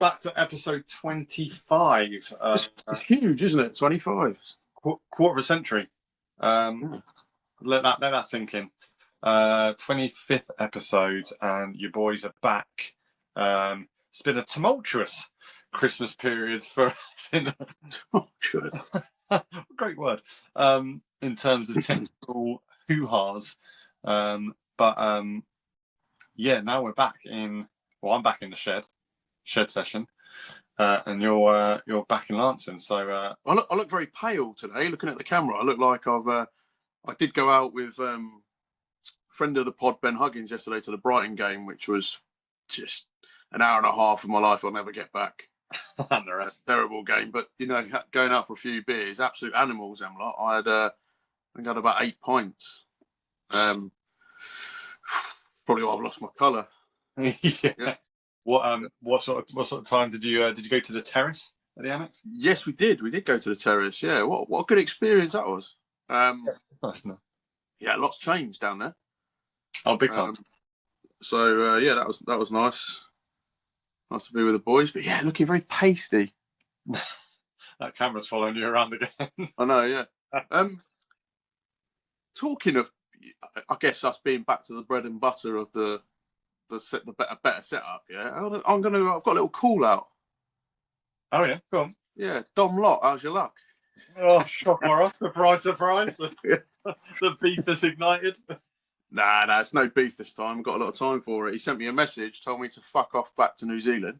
back to episode 25. It's huge, isn't it? 25. Quarter of a century. Let that sink in. 25th episode, and your boys are back. It's been a tumultuous Christmas period for us. Tumultuous. Great word. In terms of technical hoo-has. Yeah, now we're back in. Well, I'm back in the shed session, and you're back in Lancing. So I look very pale today. Looking at the camera, I look like I did go out with friend of the pod Ben Huggins yesterday to the Brighton game, which was just an hour and a half of my life I'll never get back. and the rest. Terrible game, but going out for a few beers, absolute animals. Them lot. I think I had about 8 pints. Probably why I've lost my colour. Yeah. What sort of time did you go to the terrace at the Annex? Yes, we did. We did go to the terrace. Yeah, what a good experience that was. It's nice, isn't it? Yeah, lots changed down there. Oh, big time. Yeah, that was nice. Nice to be with the boys, but yeah, looking very pasty. That camera's following you around again. I know, yeah. Talking of, I guess us being back to the bread and butter of the better setup. Yeah, I've got a little call out. Oh yeah, go on. Yeah, Dom Lott, how's your luck? Oh, shock horror! Surprise! The beef is ignited. Nah, it's no beef this time. I've got a lot of time for it. He sent me a message, told me to fuck off back to New Zealand,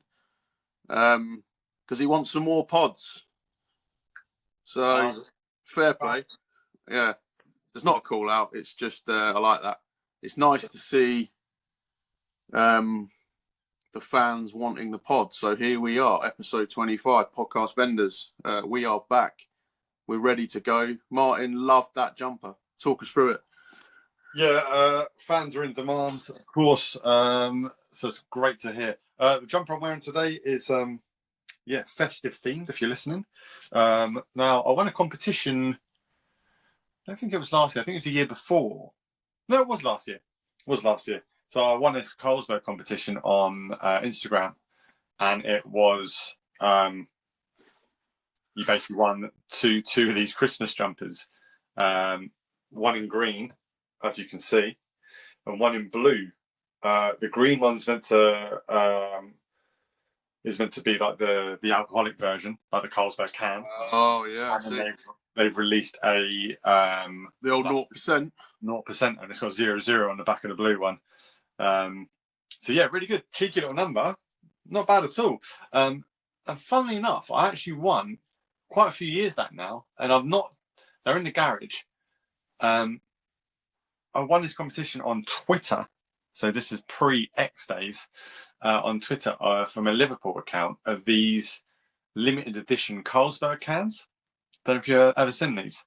because he wants some more pods. So fair play. Yeah, it's not a call out. It's just I like that. It's nice to see the fans wanting the pod. So here we are, episode 25, Podcast Vendors. We are back. We're ready to go. Martin loved that jumper. Talk us through it. Yeah, fans are in demand, of course. So it's great to hear. The jumper I'm wearing today is festive themed. If you're listening, now I won a competition. I don't think it was last year. I think it was the year before. No, it was last year. So I won this Carlsberg competition on Instagram, and it was you basically won two of these Christmas jumpers, one in green, as you can see, and one in blue. The green one's meant to be like the alcoholic version, like the Carlsberg can. Oh yeah. And they've released a the old 0%, and it's got 00 on the back of the blue one. So yeah, really good, cheeky little number, not bad at all. And funnily enough, I actually won quite a few years back now, and they're in the garage. I won this competition on Twitter, so this is pre-X days, on Twitter from a Liverpool account of these limited edition Carlsberg cans. Don't know if you've ever seen these.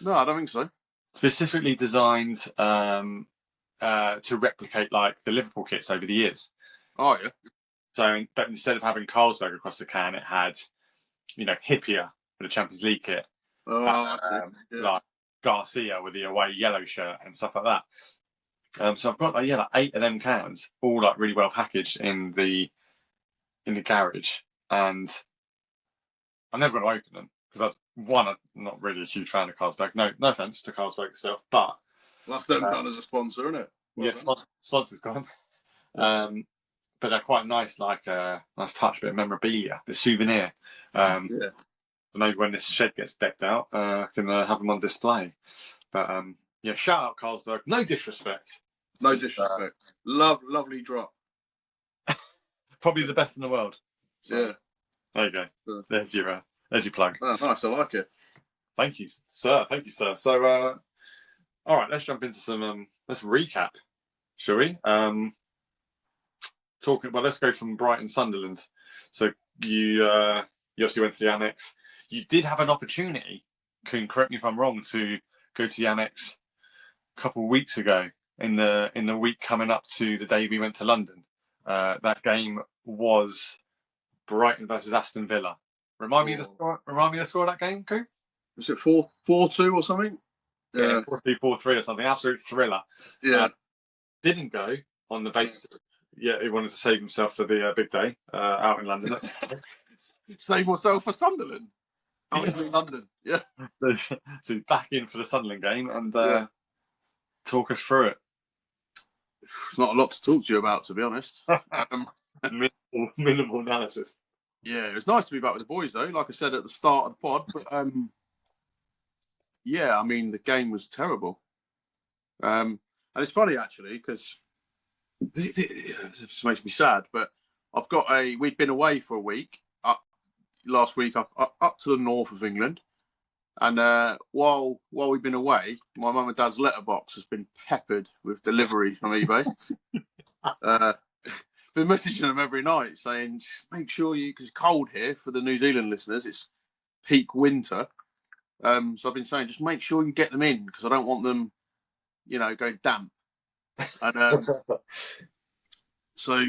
No, I don't think so. Specifically designed to replicate like the Liverpool kits over the years. Oh yeah. So, but instead of having Carlsberg across the can, it had, Hippier with the Champions League kit. Like Garcia with the away yellow shirt and stuff like that. So I've got like 8 of them cans, all like really well packaged in the garage, and I'm never going to open them because I'm not really a huge fan of Carlsberg. No offense to Carlsberg itself, but that's them done as a sponsor, isn't it? Well, yeah, sponsor's gone. But they're quite nice, like a nice touch, bit of memorabilia, the souvenir. So maybe when this shed gets decked out, I can have them on display. But shout out Carlsberg. No disrespect. No disrespect. Lovely drop. Probably the best in the world. So, yeah. There you go. There's your plug. Oh, nice. I like it. Thank you, sir. So, all right, let's jump into some. Let's recap, shall we? Let's go from Brighton, Sunderland. So you obviously went to the Annex. You did have an opportunity, Coon, correct me if I'm wrong, to go to the Annex a couple of weeks ago in the week coming up to the day we went to London. That game was Brighton versus Aston Villa. Remind me the score of that game, Coon? Was it 4-2 or something? Yeah, 4-3 or something. Absolute thriller. Yeah. Didn't go on the basis of he wanted to save himself for the big day out in London. Save myself for Sunderland. Oh, it's in London. Yeah. So back in for the Sunderland game and talk us through it. It's not a lot to talk to you about, to be honest. Minimal analysis. Yeah, it was nice to be back with the boys, though. Like I said at the start of the pod, but yeah, I mean the game was terrible. And it's funny actually because this makes me sad, but we'd been away for a week last week up to the north of England, and while we've been away, my mum and dad's letterbox has been peppered with delivery from eBay. Been messaging them every night saying, make sure because it's cold here for the New Zealand listeners, it's peak winter. So I've been saying, just make sure you get them in because I don't want them, going damp. And so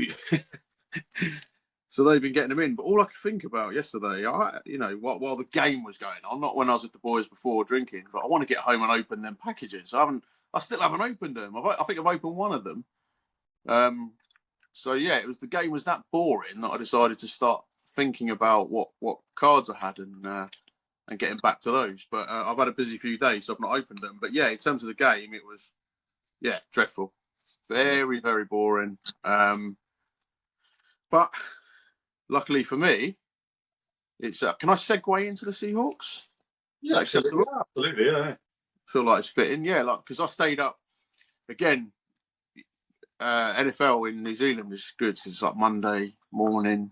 they've been getting them in. But all I could think about yesterday, while the game was going on, not when I was with the boys before drinking, but I want to get home and open them packages. I still haven't opened them. I think I've opened one of them. So yeah, the game was that boring that I decided to start thinking about what cards I had and getting back to those. But I've had a busy few days, so I've not opened them. But yeah, in terms of the game, it was dreadful, very very boring. But luckily for me, it's can I segue into the Seahawks? Yeah, absolutely. Yeah. I feel like it's fitting. Yeah, because I stayed up again. NFL in New Zealand is good because it's like Monday morning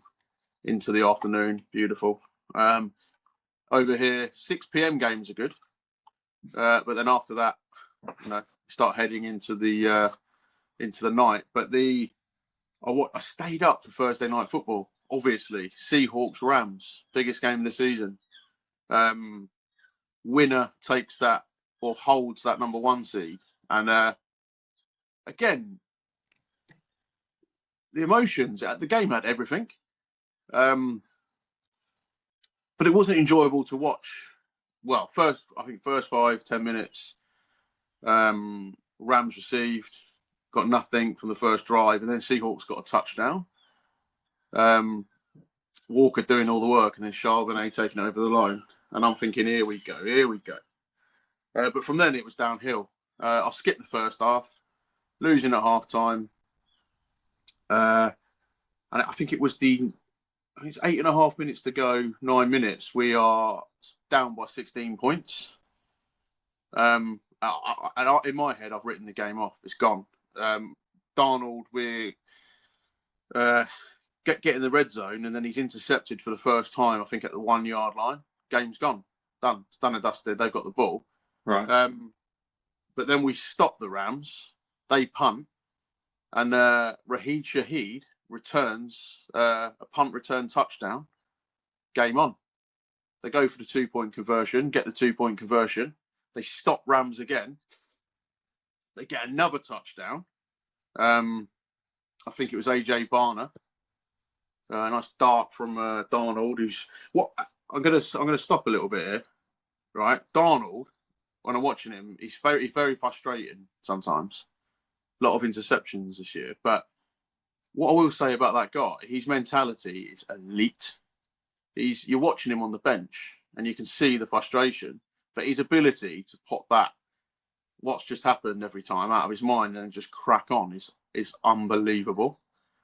into the afternoon, beautiful. Over here, 6 p.m. games are good, but then after that, start heading into the night. But I stayed up for Thursday night football. Obviously, Seahawks Rams, biggest game of the season. Winner takes that or holds that number 1 seed, and again. The emotions at the game had everything, but it wasn't enjoyable to watch. Well, first 5-10 minutes, Rams received, got nothing from the first drive, and then Seahawks got a touchdown. Walker doing all the work, and then Charbonnet taking it over the line, and I'm thinking, here we go. But from then it was downhill. I skipped the first half, losing at half time. And I think it's 8.5 minutes to go, 9 minutes. We are down by 16 points. And in my head, I've written the game off. It's gone. Darnold, we're getting the red zone, and then he's intercepted for the first time, I think, at the 1 yard line. Game's gone. Done. It's done and dusted. They've got the ball. Right. But then we stop the Rams. They punt. And Raheed Shaheed returns a punt return touchdown. Game on. They go for the 2-point conversion, get the 2-point conversion. They stop Rams again. They get another touchdown. I think it was AJ Barner. A nice dart from Darnold. I'm gonna stop a little bit here, right? Darnold, when I'm watching him, he's very very frustrating sometimes. A lot of interceptions this year, but what I will say about that guy, his mentality is elite. You're watching him on the bench, and you can see the frustration, but his ability to pop that, what's just happened every time, out of his mind and just crack on is unbelievable.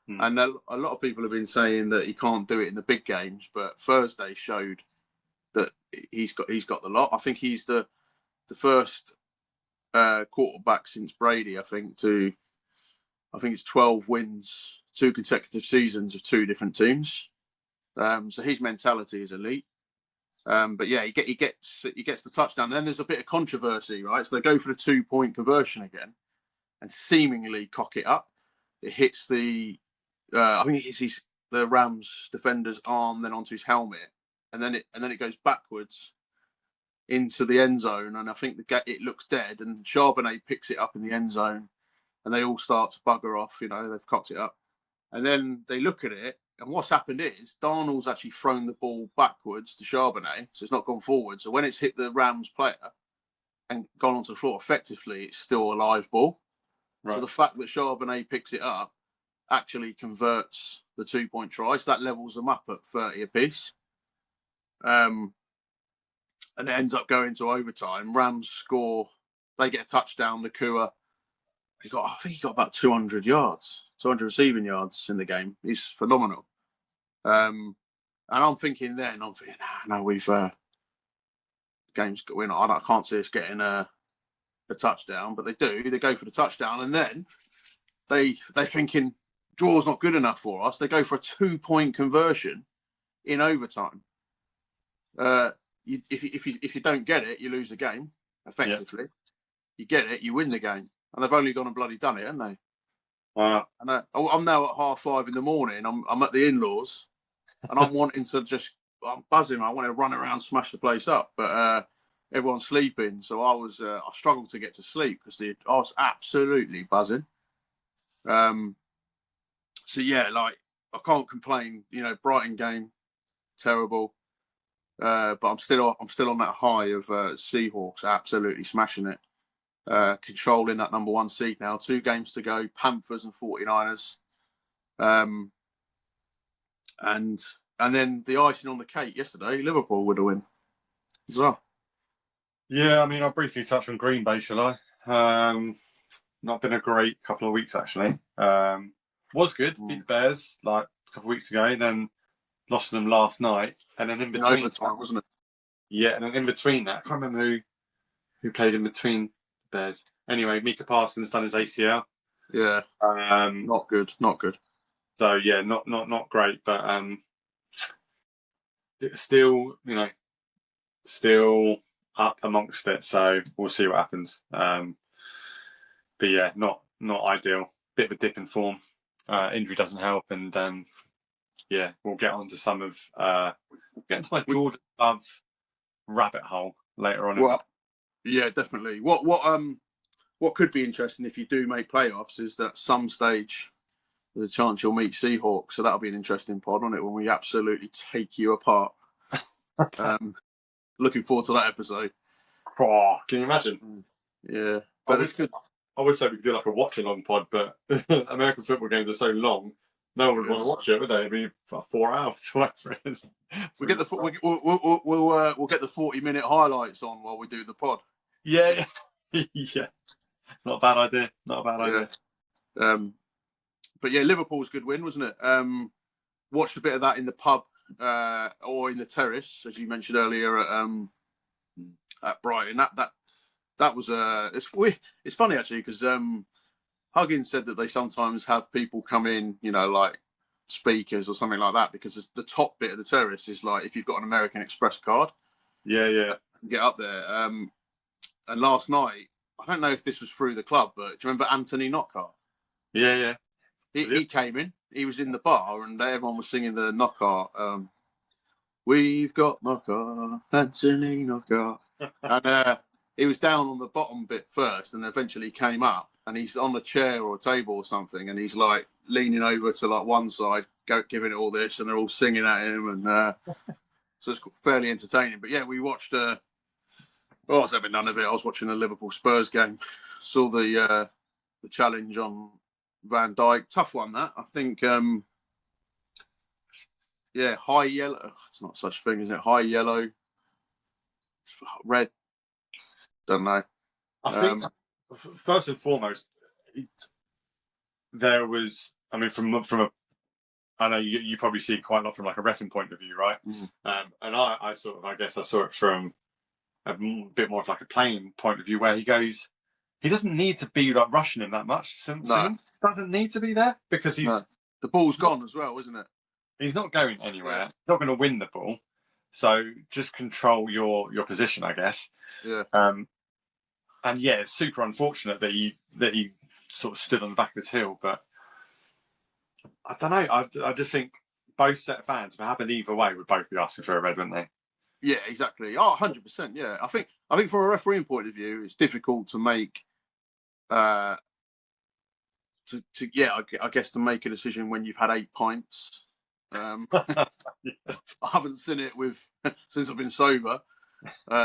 And a lot of people have been saying that he can't do it in the big games, but Thursday showed that he's got the lot. I think he's the first quarterback since Brady, I think it's 12 wins, 2 consecutive seasons of 2 different teams. So his mentality is elite. But yeah, he gets the touchdown. And then there's a bit of controversy, right? So they go for the 2-point conversion again, and seemingly cock it up. It hits the the Rams defender's arm, then onto his helmet, and then it goes backwards into the end zone. And I think it looks dead, and Charbonnet picks it up in the end zone, and they all start to bugger off. They've cocked it up, and then they look at it, and what's happened is Darnold's actually thrown the ball backwards to Charbonnet, so it's not gone forward. So when it's hit the Rams player and gone onto the floor, effectively it's still a live ball. Right. So the fact that Charbonnet picks it up actually converts the 2-point tries. That levels them up at 30 apiece. And it ends up going to overtime. Rams score. They get a touchdown. Nakua, I think he got about 200 yards, 200 receiving yards in the game. He's phenomenal. And I'm thinking, no, we've game's going. I can't see us getting a touchdown, but they do. They go for the touchdown, and then they're thinking draw's not good enough for us. They go for a 2-point conversion in overtime. If you don't get it, you lose the game. Effectively, you get it, you win the game, and they've only gone and bloody done it, haven't they? Wow. And I'm now at 5:30 in the morning. I'm at the in-laws, and I'm wanting to I'm buzzing. I want to run around, smash the place up, but everyone's sleeping. So I struggled to get to sleep because I was absolutely buzzing. So yeah, like I can't complain. Brighton game, terrible. But I'm still on that high of Seahawks absolutely smashing it, controlling that number 1 seed now. 2 games to go, Panthers and 49ers, and then the icing on the cake yesterday, Liverpool would have win as well. Yeah, I mean, I'll briefly touch on Green Bay, shall I? Not been a great couple of weeks actually. Was good, beat the Bears like a couple of weeks ago, then lost to them last night, and then in between, overtime, wasn't it? Yeah, and then in between that, I can't remember who played in between Bears. Anyway, Micah Parsons done his ACL. Yeah, not good. So yeah, not great, but still, still up amongst it. So we'll see what happens. But yeah, not ideal. Bit of a dip in form. Injury doesn't help, and yeah, we'll get on to some of get into my Jordan Love rabbit hole later on. Well, yeah, definitely. What could be interesting if you do make playoffs is that some stage there's a chance you'll meet Seahawks. So that'll be an interesting pod, won't it? When we absolutely take you apart. Looking forward to that episode. Oh, can you imagine? Yeah, but it's good. I would say we could do like a watch-along pod, but American football games are so long, no one would want to watch it, would they? It'd be about 4 hours. Whatever it is. We'll get the 40-minute highlights on while we do the pod. Yeah. Yeah. Not a bad idea. But yeah, Liverpool's good win, wasn't it? Watched a bit of that in the pub or in the terrace, as you mentioned earlier at Brighton. That was it's funny actually because Huggins said that they sometimes have people come in, like speakers or something like that, because the top bit of the terrace is like if you've got an American Express card. Yeah. Get up there. And last night, I don't know if this was through the club, but do you remember Anthony Knockhart? Yeah. He came in. He was in the bar, and everyone was singing the Knockhart. We've got Knockhart, Anthony Knockhart, and he was down on the bottom bit first, and eventually came up, and he's on a chair or a table or something, and he's like leaning over to like one side, giving it all this, and they're all singing at him, and so it's fairly entertaining. But yeah, we watched. I was having none of it. I was watching the Liverpool Spurs game. Saw the challenge on Van Dijk. Tough one, that. I think, high yellow. It's not such a thing, is it? High yellow. Red. Don't know. I think, first and foremost, there was, I mean, from a, I know you probably see it quite a lot from like a reffing point of view, right? And I guess I saw it from a bit more of like a playing point of view, where he doesn't need to be like rushing him that much. Simmons doesn't need to be there because the ball's gone as well, isn't it? He's not going anywhere. Yeah. He's not going to win the ball. So just control your position, I guess. Yeah. And yeah, it's super unfortunate that he sort of stood on the back of his heel, but I don't know. I just think both set of fans, if it happened either way, would both be asking for a red, wouldn't they? Yeah, exactly. Oh, 100%. Yeah, I think from a refereeing point of view, it's difficult to make, I guess to make a decision when you've had 8 pints. I haven't seen it since I've been sober,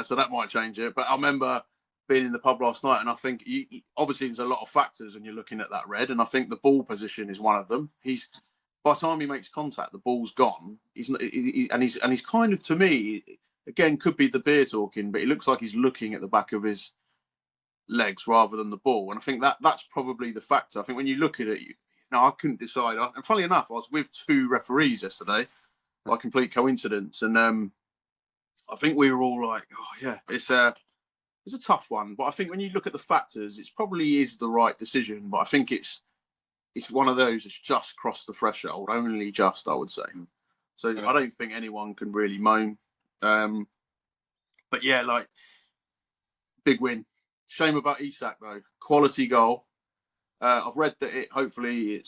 so that might change it. But I remember been in the pub last night, and I think obviously there's a lot of factors when you're looking at that red, and I think the ball position is one of them. By the time he makes contact, the ball's gone. He's kind of, to me, again, could be the beer talking, but it looks like he's looking at the back of his legs rather than the ball, and I think that's probably the factor. I think when you look at it, I couldn't decide. And funnily enough, I was with two referees yesterday, by complete coincidence, and I think we were all like, "Oh yeah, it's a tough one." But I think when you look at the factors, it probably is the right decision. But I think it's one of those that's just crossed the threshold, only just, I would say. So I don't think anyone can really moan. But yeah, like, big win. Shame about Isak though. Quality goal. I've read that hopefully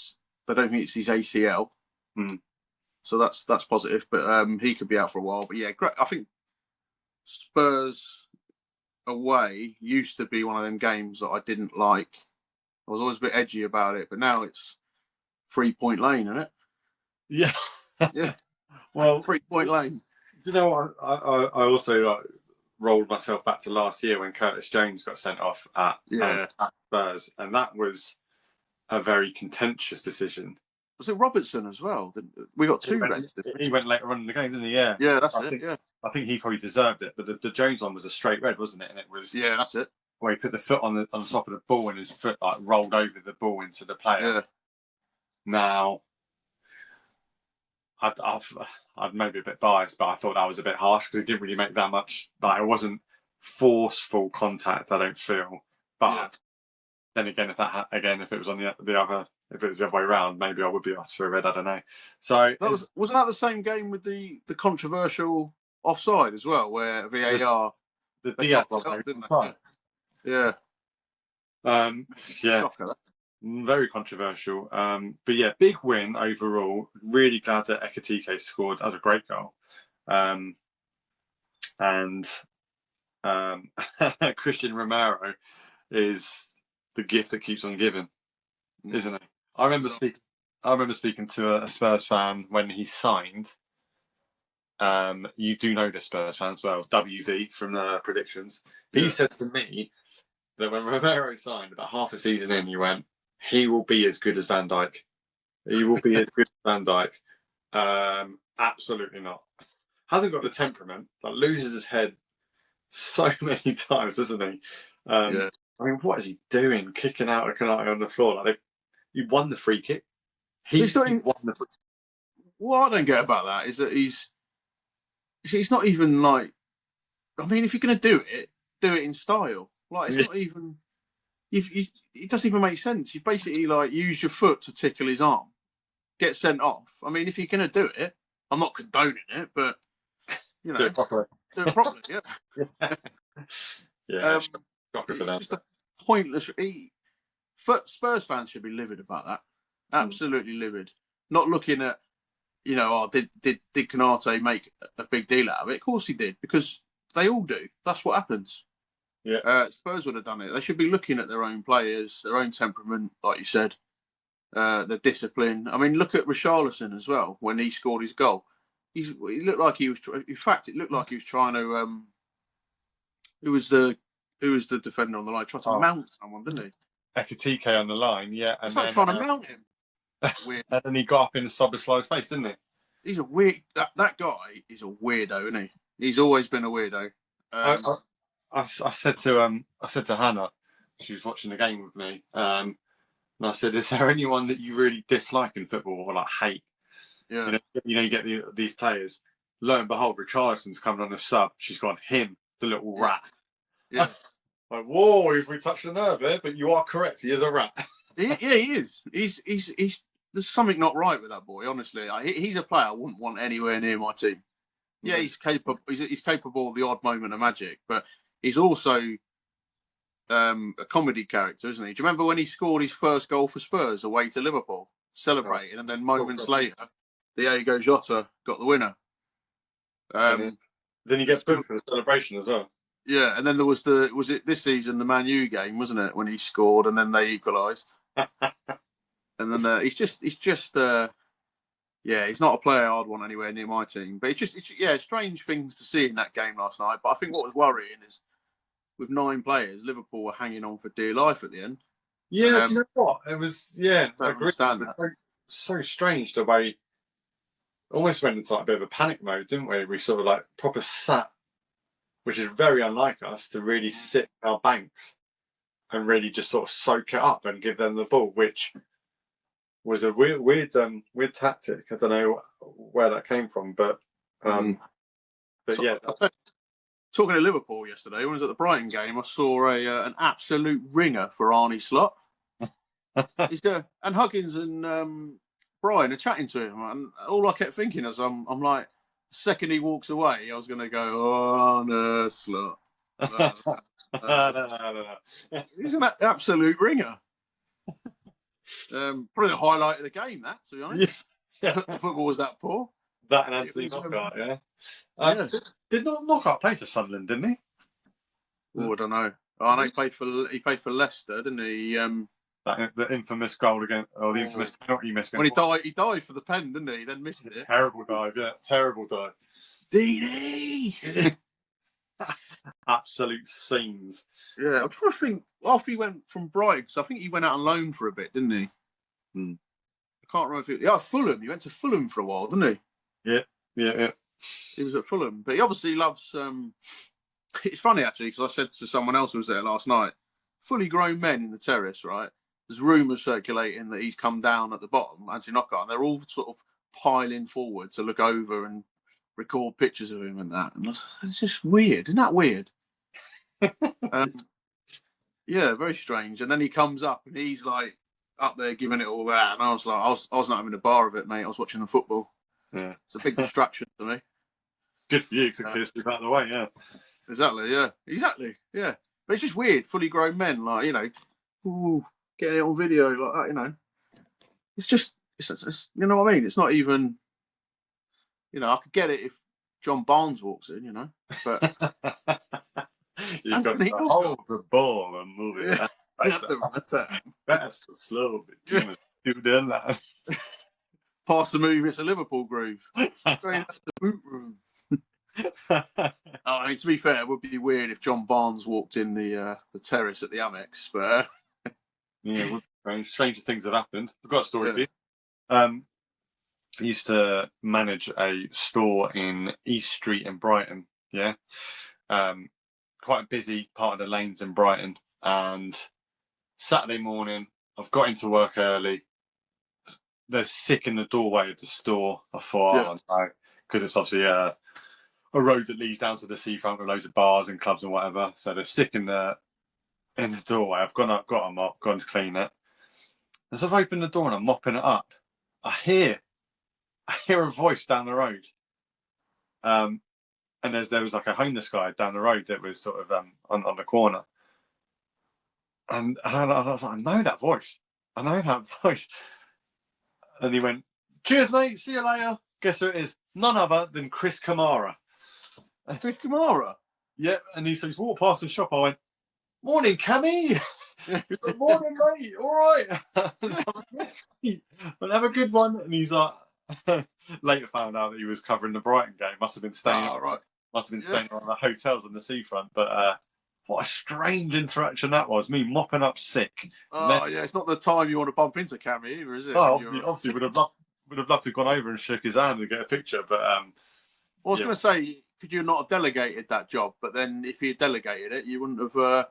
they don't think it's his ACL. So that's positive. But he could be out for a while. But yeah, great. I think Spurs away used to be one of them games that I didn't like. I was always a bit edgy about it, but now it's 3-point lane, isn't it? Yeah. Yeah. Well, 3-point lane. Do you know what? I also rolled myself back to last year when Curtis Jones got sent off at Spurs, and that was a very contentious decision. Was it Robertson as well? We got two reds. He went later on in the game, didn't he? Yeah. Yeah, that's it. Yeah. I think he probably deserved it, but the Jones one was a straight red, wasn't it? And it was that's it. Where he put the foot on the top of the ball and his foot like rolled over the ball into the player. Yeah. Now, I'd maybe a bit biased, but I thought that was a bit harsh because he didn't really make that much. Like, it wasn't forceful contact, I don't feel. But then again, if it was on the other. If it was the other way around, maybe I would be asked for a red. I don't know. So wasn't that the same game with the controversial offside as well, where VAR the Diaz didn't they? Yeah. Very controversial. But yeah, big win overall. Really glad that Ekitike scored. That was a great goal. And Christian Romero is the gift that keeps on giving, isn't it? I remember speaking to a Spurs fan when he signed. You do know the Spurs fan as well, WV from the predictions. He said to me that when Romero signed, about half a season in, he went, "He will be as good as Van Dijk. He will be as good as Van Dijk." Absolutely not. Hasn't got the temperament. Like, loses his head so many times, doesn't he? I mean, what is he doing? Kicking out a Canati on the floor? Like, he won the free kick. He won the free kick. What I don't get about that is that he's not even like. I mean, if you're going to do it in style. Like, it's not even. It doesn't even make sense. You basically like use your foot to tickle his arm, get sent off. I mean, if you're going to do it, I'm not condoning it, but you know, do it properly. Yeah. Shocker for that. Just a pointless. Spurs fans should be livid about that. Absolutely livid. Not looking at, did Canate make a big deal out of it? Of course he did, because they all do. That's what happens. Yeah. Spurs would have done it. They should be looking at their own players, their own temperament, like you said, their discipline. I mean, look at Richarlison as well. When he scored his goal, he looked like he was. In fact, it looked like he was trying to. Who was the defender on the line? Trying to mount someone, didn't he? Ekitike on the line, yeah, and then trying to mount him. Weird. And then he got up in Soboslai's face, didn't he? He's a weird. That guy is a weirdo, isn't he? He's always been a weirdo. I said to Hannah, she was watching the game with me, and I said, "Is there anyone that you really dislike in football or like hate?" Yeah. You get these players. Lo and behold, Richarlison's coming on a sub. She's gone, him, the little rat. Yeah. Like, whoa, if we touched a nerve there, but you are correct. He is a rat. He is. He's. There's something not right with that boy. Honestly, he's a player I wouldn't want anywhere near my team. Yeah, he's capable. He's capable of the odd moment of magic, but he's also a comedy character, isn't he? Do you remember when he scored his first goal for Spurs away to Liverpool, celebrating, and then moments later, Diego Jota got the winner. Then he gets booed for the celebration as well. Yeah, and then there was it this season, the Man U game, wasn't it, when he scored and then they equalised. And then he's just he's not a player I'd want anywhere near my team. But it's strange things to see in that game last night. But I think what was worrying is with 9 players, Liverpool were hanging on for dear life at the end. Yeah, do you know what? It was, I agree. Understand that. So strange the way, almost went into like a bit of a panic mode, didn't we? We sort of like proper sat, which is very unlike us to really sit in our banks and really just sort of soak it up and give them the ball, which was a weird tactic. I don't know where that came from, but yeah. Talking to Liverpool yesterday, when I was at the Brighton game, I saw an absolute ringer for Arnie Slot. And Huggins and Brian are chatting to him, and all I kept thinking as I'm like, the second he walks away, I was going to go, Arnie Slot. No. He's an absolute ringer. Probably the highlight of the game, that, to be honest. Yeah. The football was that poor. That and Anthony Knockout, yeah. Did not Knockout play for Sunderland, didn't he? Oh, I don't know. I know he played for Leicester, didn't he? The infamous goal against, or the infamous penalty miss. When he died for the pen, didn't he? He then missed it. Terrible dive, yeah. Terrible dive. DD! Absolute scenes. Yeah, I'm trying to think. After he went from Brighton, because I think he went out on loan for a bit, didn't he? I can't remember if Fulham. He went to Fulham for a while, didn't he? Yeah. He was at Fulham, but he obviously loves. It's funny actually, because I said to someone else who was there last night, fully grown men in the terrace, right? There's rumours circulating that he's come down at the bottom, Anthony Knockout, and they're all sort of piling forward to look over and record pictures of him and that. And it's just weird, isn't that weird? Yeah, very strange. And then he comes up and he's like up there giving it all that, and I was like, I was not having a bar of it, mate. I was watching the football. Yeah, it's a big distraction to me. Good for you, because it clears you out of the way. Yeah, exactly. Yeah, but it's just weird. Fully grown men, like, you know, getting it on video like that. You know, it's just, it's you know what I mean. It's not even, you know, I could get it if John Barnes walks in, you know, but you've got to hold the ball and move it. Yeah. Fast and slow, but do that. Pass the move. It's a Liverpool groove. That's the boot room. I mean, to be fair, it would be weird if John Barnes walked in the terrace at the Amex, but yeah, stranger things have happened. I've got a story for you. I used to manage a store in East Street in Brighton. Yeah, quite a busy part of the lanes in Brighton. And Saturday morning, I've got into work early. They're sick in the doorway of the store. I thought, because it's obviously a road that leads down to the seafront with loads of bars and clubs and whatever. So they're sick in the doorway. I've got a mop, gone to clean it. As I've opened the door and I'm mopping it up, I hear a voice down the road. And there was like a homeless guy down the road that was sort of on the corner. And I was like, I know that voice. And he went, "Cheers, mate. See you later." Guess who it is? None other than Chris Kamara. Chris Kamara? Yeah. And he walked past the shop. I went, "Morning, Cammy." He's like, "Morning, mate. All right." "Yes, mate. Well, have a good one." And he's like, later found out that he was covering the Brighton game. Must have been staying around the hotels on the seafront. But what a strange interaction that was. Me mopping up sick. Oh, yeah. It's not the time you want to bump into Cammy either, is it? Oh, obviously would have loved to have gone over and shook his hand and get a picture. But I was going to say, could you not have delegated that job? But then if you had delegated it, you wouldn't have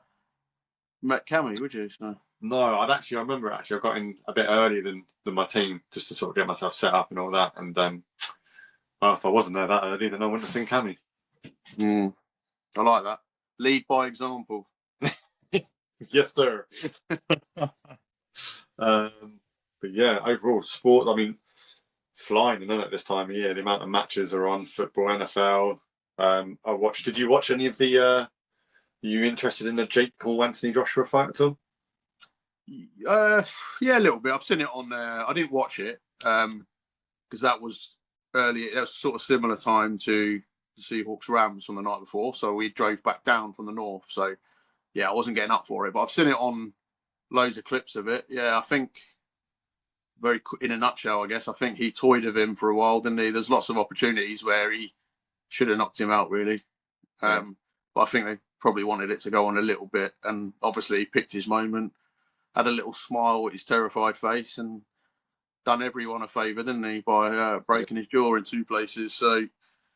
met Cammy, would you? So. No, I remember I got in a bit earlier than my team, just to sort of get myself set up and all that. And well, if I wasn't there that early, then I wouldn't have seen Cammy. I like that. Lead by example. Yes, sir. But yeah, overall sport, I mean, flying, isn't it, this time of year? The amount of matches are on football, NFL. Did you watch any of the are you interested in the Jake Paul Anthony Joshua fight at all? Yeah, a little bit. I've seen it on there. I didn't watch it because that was early. That was sort of similar time to the Seahawks Rams from the night before. So we drove back down from the north. So yeah, I wasn't getting up for it, but I've seen it on loads of clips of it. Yeah, I think in a nutshell, I guess, I think he toyed with him for a while, didn't he? There's lots of opportunities where he should have knocked him out, really. But I think they probably wanted it to go on a little bit, and obviously he picked his moment, had a little smile with his terrified face, and done everyone a favour, didn't he, by breaking his jaw in 2 places. So,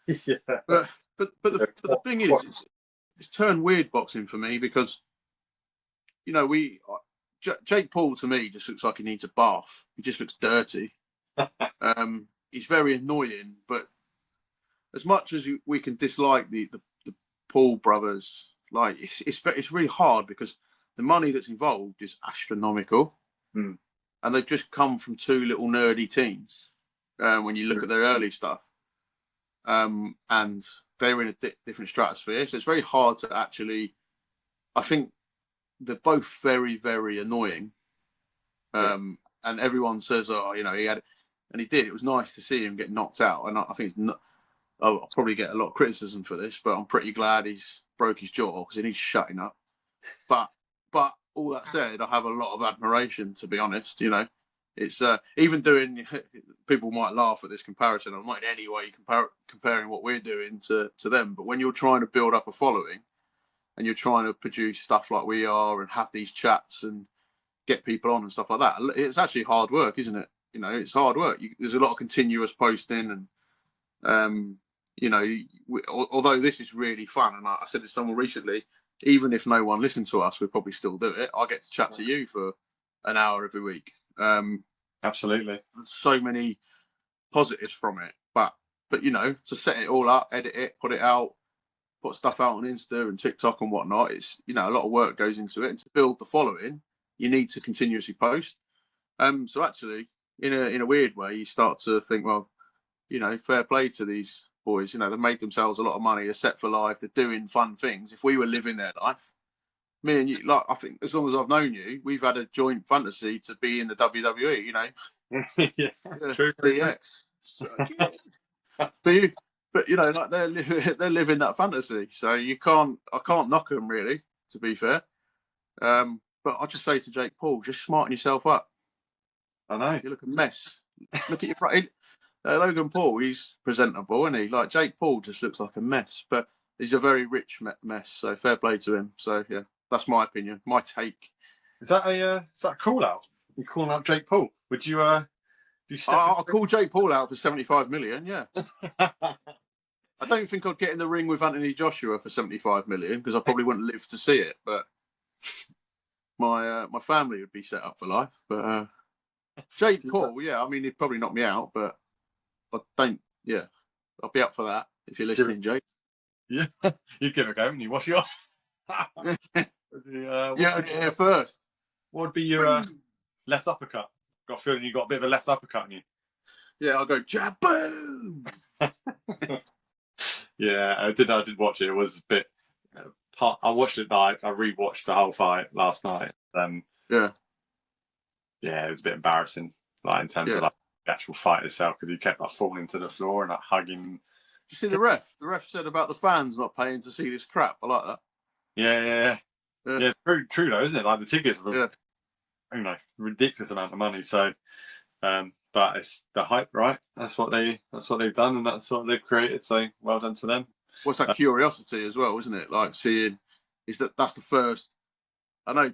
Yeah. but the thing is, it's turned weird boxing for me because, you know, Jake Paul to me just looks like he needs a bath. He just looks dirty. He's very annoying, but as much as we can dislike the Paul brothers, like it's really hard because the money that's involved is astronomical, and they've just come from 2 little nerdy teens. When you look at their early stuff, and they're in a different stratosphere, so it's very hard to actually. I think they're both very, very annoying, and everyone says, "Oh, you know, he had," and he did. It was nice to see him get knocked out, and I think it's not. I'll probably get a lot of criticism for this, but I'm pretty glad he's broke his jaw because he needs shutting up. But all that said, I have a lot of admiration, to be honest. You know, it's even doing. People might laugh at this comparison. I'm not in any way comparing what we're doing to them. But when you're trying to build up a following, and you're trying to produce stuff like we are, and have these chats and get people on and stuff like that, it's actually hard work, isn't it? You know, it's hard work. There's a lot of continuous posting and. You know, although this is really fun, and I said to someone recently, even if no one listened to us, we'd probably still do it. I get to chat to you for an hour every week. Absolutely. There's so many positives from it, but you know, to set it all up, edit it, put it out, put stuff out on Insta and TikTok and whatnot, it's, you know, a lot of work goes into it. And to build the following, you need to continuously post. So actually, in a weird way, you start to think, well, you know, fair play to these boys. You know, they've made themselves a lot of money. They're set for life. They're doing fun things. If we were living their life, me and you, like, I think as long as I've known you, we've had a joint fantasy to be in the WWE. You know, True. DX. So, yeah. but you know, like they're living that fantasy. So I can't knock them really. To be fair, but I just say to Jake Paul, just smarten yourself up. I know you look a mess. Look at your. Logan Paul, he's presentable, isn't he? Like Jake Paul just looks like a mess, but he's a very rich mess. So fair play to him. So yeah, that's my opinion, my take. Is that a call out? You calling out Jake Paul? Would you I'll call Jake Paul out for 75 million. Yeah. I don't think I'd get in the ring with Anthony Joshua for 75 million because I probably wouldn't live to see it. But my family would be set up for life. But Jake Paul, yeah, I mean he'd probably knock me out, but. I don't. Yeah, I'll be up for that if you're listening, Jake. Yeah, you give it a go, and you wash your. Yeah, first. What would be your left uppercut? Got a feeling you got a bit of a left uppercut in you. Yeah, I'll go jab boom. Yeah, I did watch it. It was a bit. I watched it. I rewatched the whole fight last night. Yeah, it was a bit embarrassing, like in terms of like. The actual fight itself, because he kept like falling to the floor and like hugging. Did you see the ref? The ref said about the fans not paying to see this crap. I like that. Yeah. True though, isn't it? Like the tickets are, you know, ridiculous amount of money. So, but it's the hype, right? That's what they've done, and that's what they've created. So, well done to them. What's that curiosity as well, isn't it? Like seeing, that's the first. I know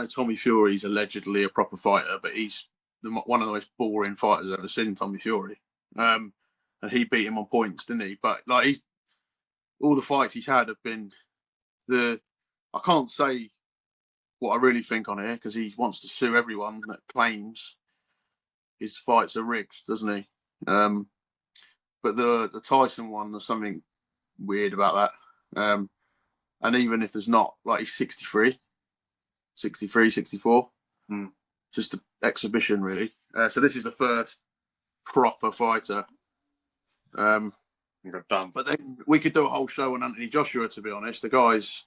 Tommy Fury's allegedly a proper fighter, but he's one of the most boring fighters I've ever seen, Tommy Fury. And he beat him on points, didn't he? But like all the fights he's had have been I can't say what I really think on here because he wants to sue everyone that claims his fights are rigged, doesn't he? But the Tyson one, there's something weird about that. And even if there's not, like he's 63, 64. Just an exhibition, really. So this is the first proper fighter. Done. But then we could do a whole show on Anthony Joshua, to be honest. The guys,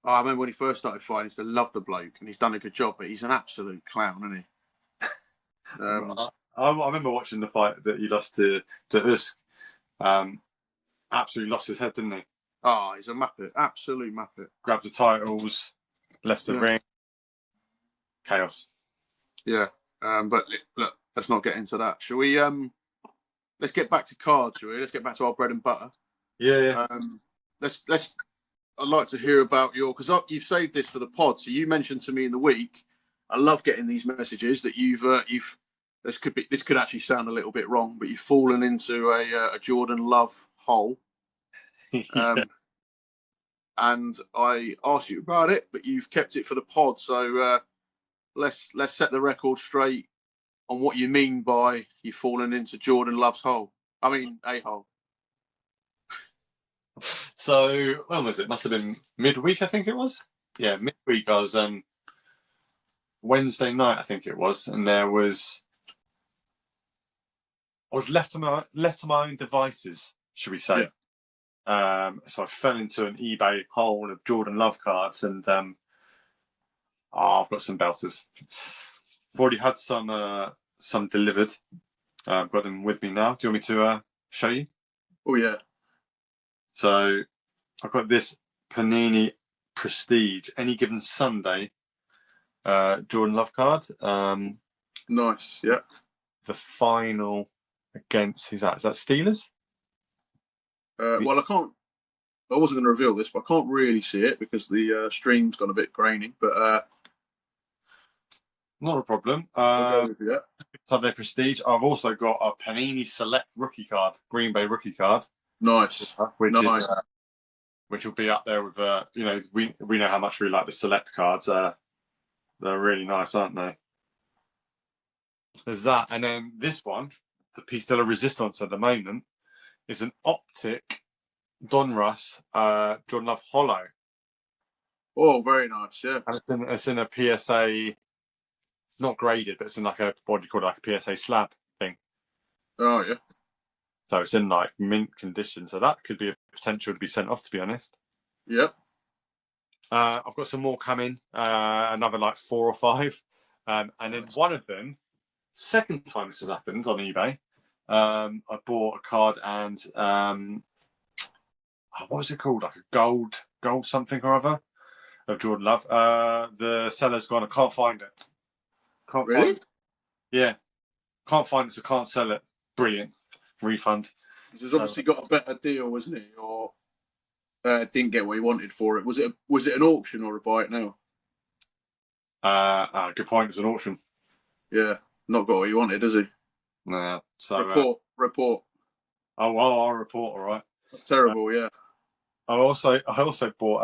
I remember when he first started fighting, I used to love the bloke, and he's done a good job, but he's an absolute clown, isn't he? I remember watching the fight that he lost to Usyk. Absolutely lost his head, didn't he? Oh, he's a muppet, absolute muppet. Grabbed the titles, left the ring. Chaos. Yeah, but look, let's not get into that. Shall we? Let's get back to cards, shall we? Let's get back to our bread and butter. Yeah. Let's I'd like to hear about because you've saved this for the pod. So you mentioned to me in the week. I love getting these messages that you've. This could actually sound a little bit wrong, but you've fallen into a Jordan Love hole. Yeah. And I asked you about it, but you've kept it for the pod. So let's set the record straight on what you mean by you've fallen into Jordan Love's hole. I mean, a hole. So when was it? Must have been midweek, I think it was. Yeah, midweek. I was Wednesday night, I think it was, and I was left to my own devices, should we say? Yeah. So I fell into an eBay hole of Jordan Love cards, and I've got some belters. I've already had some delivered. I've got them with me now. Do you want me to show you? Oh yeah. So I've got this Panini Prestige Any Given Sunday Jordan Love card. Nice. Yeah. The final against who's that? Is that Steelers? Well, I wasn't going to reveal this, but I can't really see it because the stream's gone a bit grainy. But not a problem. Sunday Prestige. I've also got a Panini Select rookie card, Green Bay rookie card. Nice. Which will be up there with we know how much we like the Select cards. They're really nice, aren't they? There's that, and then this one, the piece de la resistance at the moment, is an Optic Donruss Jordan Love Hollow. Oh, very nice, yeah. And it's in a PSA. It's not graded, but it's in like a what do you call it, like a PSA slab thing. Oh yeah. So it's in like mint condition. So that could be a potential to be sent off. To be honest. Yep. I've got some more coming. Another like 4 or 5, and then one of them. Second time this has happened on eBay. I bought a card and what was it called? Like a gold something or other of Jordan Love. The seller's gone. I can't find it. Can't really? find it. Yeah, can't find it, so can't sell it. Brilliant. Refund. He's obviously got a better deal, wasn't he? Or didn't get what he wanted for it. Was it an auction or a buy it now? Good point. It was an auction. Yeah, not got what he wanted, has he? Nah. So report. Oh well, I'll report. All right. That's terrible. Yeah. I also bought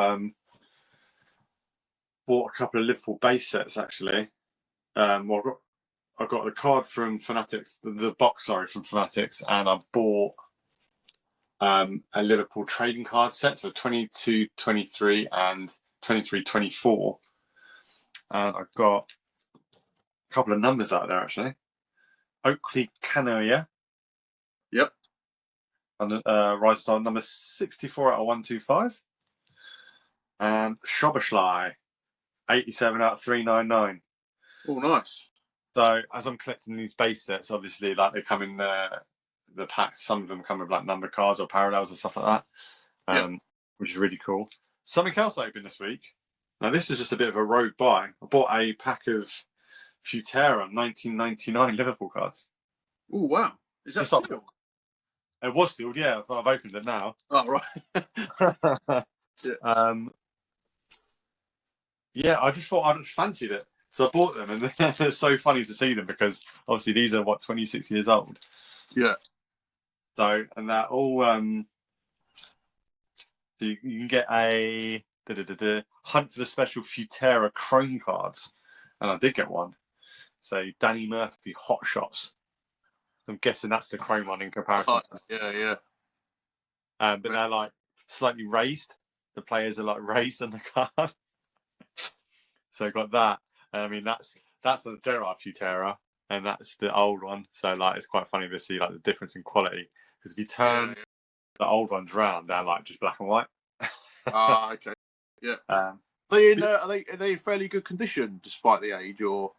a couple of Liverpool base sets actually. Well, I got the card from Fanatics, the box, from Fanatics, and I bought a Liverpool trading card set, so 22, 23, and 23, 24. And I've got a couple of numbers out there actually. Oakley Canoia. Yep. And Rising Star number 64 out of 125. And Schoberschlei, 87 out of 399. Oh, nice. So as I'm collecting these base sets, obviously, like they come in the packs. Some of them come with like number cards or parallels or stuff like that, which is really cool. Something else I opened this week. Now this was just a bit of a rogue buy. I bought a pack of Futera 1999 Liverpool cards. Oh wow! Is that sealed? It was sealed, yeah. I've opened it now. Oh right. Yeah, I just fancied it. So I bought them, and it's so funny to see them because obviously these are 26 years old. Yeah. So and they're all so you can get a hunt for the special Futera Chrome cards, and I did get one. So Danny Murphy Hot Shots. I'm guessing that's the Chrome one in comparison. Yeah. But they're like slightly raised. The players are like raised on the card. So I got that. I mean, that's the Gerard Futera, and that's the old one. So like, it's quite funny to see like the difference in quality. Because if you turn the old ones round, they're like just black and white. Okay. Yeah. Are they in fairly good condition despite the age, or?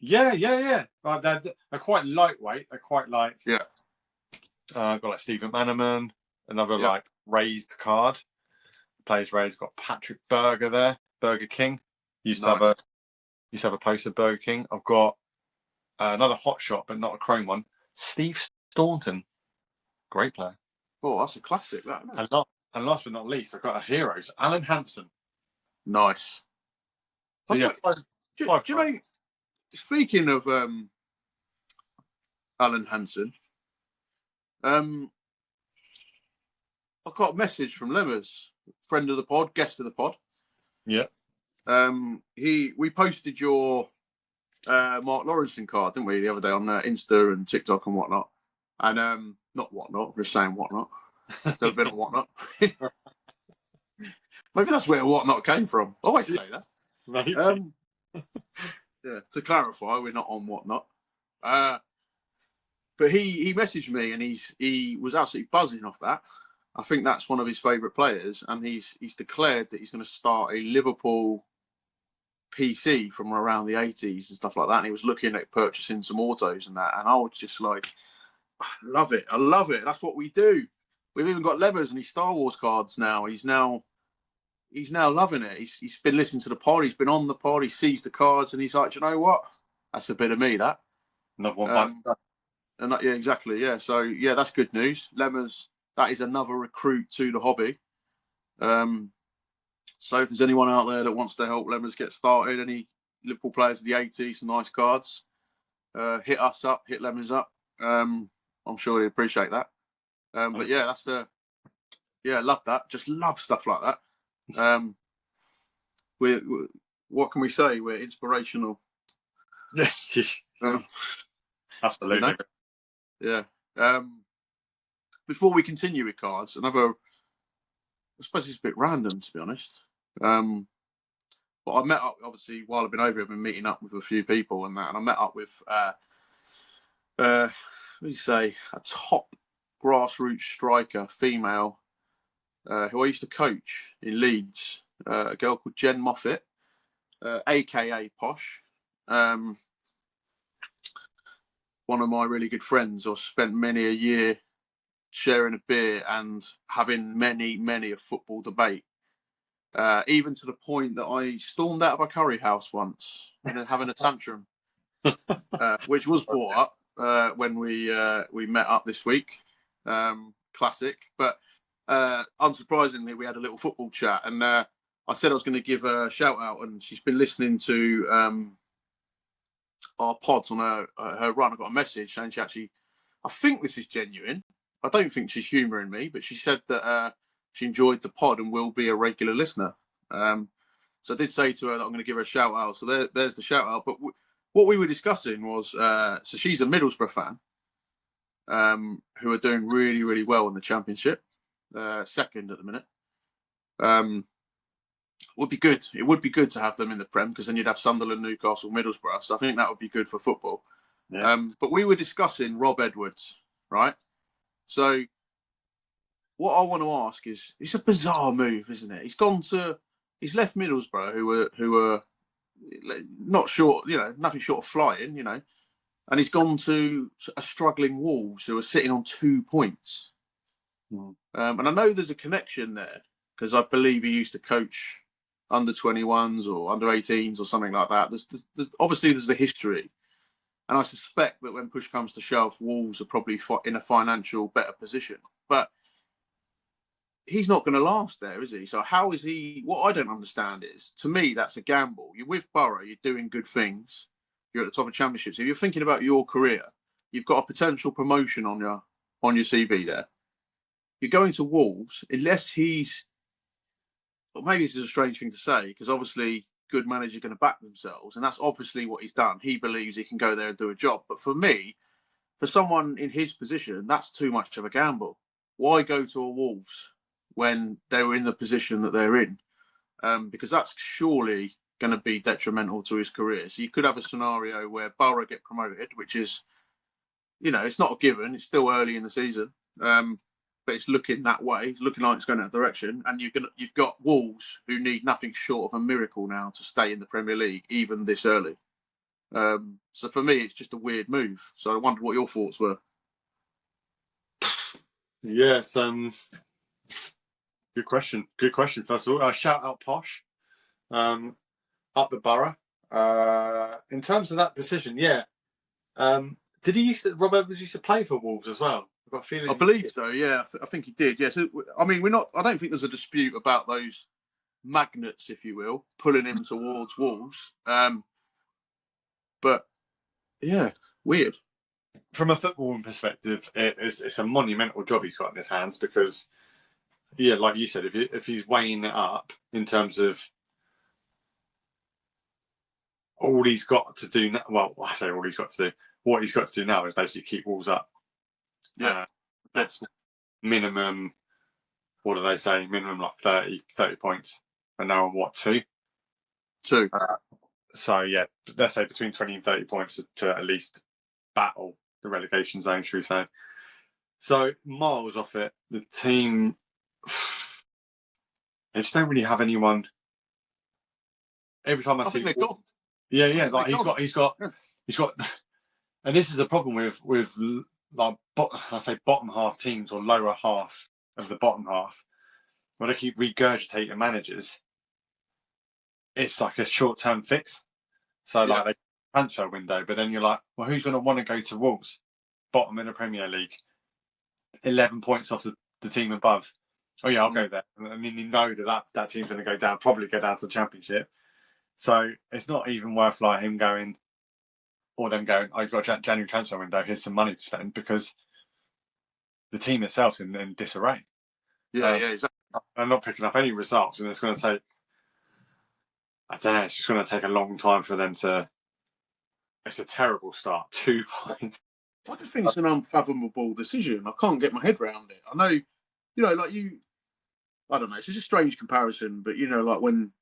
Yeah. They're quite lightweight. They're quite like I've got like Stephen Manaman, another like raised card. The players raised. Got Patrick Berger there, Burger King. Used to have a poster of Burger King. I've got another Hot Shot, but not a Chrome one. Steve Staunton, great player. Oh, that's a classic. That. And And last but not least, I've got a heroes, Alan Hansen. Nice. So yeah, do you know? Speaking of Alan Hansen, I got a message from Lemmers, friend of the pod, guest of the pod. Yeah. We posted your Mark Lawrenson card, didn't we, the other day on Insta and TikTok and whatnot. And not whatnot, just saying whatnot. Never been on whatnot. Maybe that's where whatnot came from. I always say that. Maybe. Yeah. To clarify, we're not on whatnot. But he messaged me and he was absolutely buzzing off that. I think that's one of his favourite players, and he's declared that he's going to start a Liverpool PC from around the 80s and stuff like that. And he was looking at purchasing some autos and that, and I was just like, I love it. That's what we do. We've even got Lemmers and his Star Wars cards now. He's now loving it. He's been listening to the pod. He's been on the pod. He sees the cards and he's like, you know what? That's a bit of me. That another one. And yeah, exactly. Yeah. So yeah, that's good news. Lemmers. That is another recruit to the hobby. So if there's anyone out there that wants to help Lemmers get started, any Liverpool players of the 80s, some nice cards, hit us up, hit Lemmers up. I'm sure he'd appreciate that. But yeah, love that. Just love stuff like that. What can we say? We're inspirational. Absolutely. You know? Yeah. Before we continue with cards, I suppose it's a bit random, to be honest. But I met up, obviously, while I've been over here, I've been meeting up with a few people and that, and I met up with, what do you say, a top grassroots striker, female, who I used to coach in Leeds, a girl called Jen Moffat, aka Posh. One of my really good friends. I spent many a year sharing a beer and having many a football debate, even to the point that I stormed out of a curry house once and having a tantrum, which was brought up when we met up this week. Classic, but unsurprisingly, we had a little football chat, and I said I was going to give her a shout out, and she's been listening to our pods on her run. I got a message saying she actually, I think this is genuine. I don't think she's humouring me, but she said that she enjoyed the pod and will be a regular listener. So I did say to her that I'm going to give her a shout out. So there's the shout out. But what we were discussing was, so she's a Middlesbrough fan, who are doing really well in the Championship, second at the minute. Would be good. It would be good to have them in the Prem, because then you'd have Sunderland, Newcastle, Middlesbrough. So I think that would be good for football. Yeah. But we were discussing Rob Edwards, right? So what I want to ask is, it's a bizarre move, isn't it? He's left Middlesbrough, who are not short, nothing short of flying, and he's gone to a struggling Wolves who are sitting on 2 points. And I know there's a connection there, because I believe he used to coach under 21s or under 18s or something like that. There's obviously the history. And I suspect that when push comes to shove, Wolves are probably in a financial better position. But he's not going to last there, is he? So how is he? What I don't understand is, to me, that's a gamble. You're with Borough, you're doing good things, you're at the top of championships. If you're thinking about your career, you've got a potential promotion on your CV there. You're going to Wolves, unless he's, well, maybe this is a strange thing to say, because obviously good managers are going to back themselves, and that's obviously what he's done. He believes he can go there and do a job. But for me, for someone in his position, that's too much of a gamble. Why go to a Wolves when they were in the position that they're in? Because that's surely going to be detrimental to his career. So you could have a scenario where Borough get promoted, which is, it's not a given. It's still early in the season. But it's looking that way. It's looking like it's going that direction. And you've got Wolves, who need nothing short of a miracle now to stay in the Premier League, even this early. So for me, it's just a weird move. So I wondered what your thoughts were. Yes, good question. Good question. First of all, shout out Posh, up the Borough. In terms of that decision, yeah. Did Rob Edwards used to play for Wolves as well? I've got a feeling. I believe so. Yeah, I think he did. Yeah. So I mean, I don't think there's a dispute about those magnets, if you will, pulling him towards Wolves. But yeah, weird. From a footballing perspective, it's a monumental job he's got in his hands because, yeah, like you said, if he's weighing it up in terms of all he's got to do now, well, I say all he's got to do, what he's got to do now is basically keep Wolves up. Yeah, that's minimum. What do they say? Minimum like 30 points, and now on what, 2? So yeah, let's say between 20 and 30 points to at least battle the relegation zone, should we say? So miles off it, the team they just don't really have anyone. Every time I see, yeah, like he's got, and this is a problem with like I say bottom half teams or lower half of the bottom half, where they keep regurgitating managers. It's like a short-term fix. So like they transfer window, but then you're like, well, who's going to want to go to Wolves, bottom in the Premier League, 11 points off the team above? Oh yeah, I'll go there. I mean, you know that team's going to go down, probably go down to the Championship. So it's not even worth like him going, or them going, oh, you've got a January transfer window, here's some money to spend, because the team itself's in disarray. Yeah, exactly. I'm not picking up any results, and it's going to take, I don't know, it's just going to take a long time for them to. It's a terrible start. 2 points. I just think it's an unfathomable decision. I can't get my head around it. I know, like I don't know, it's just a strange comparison, but like when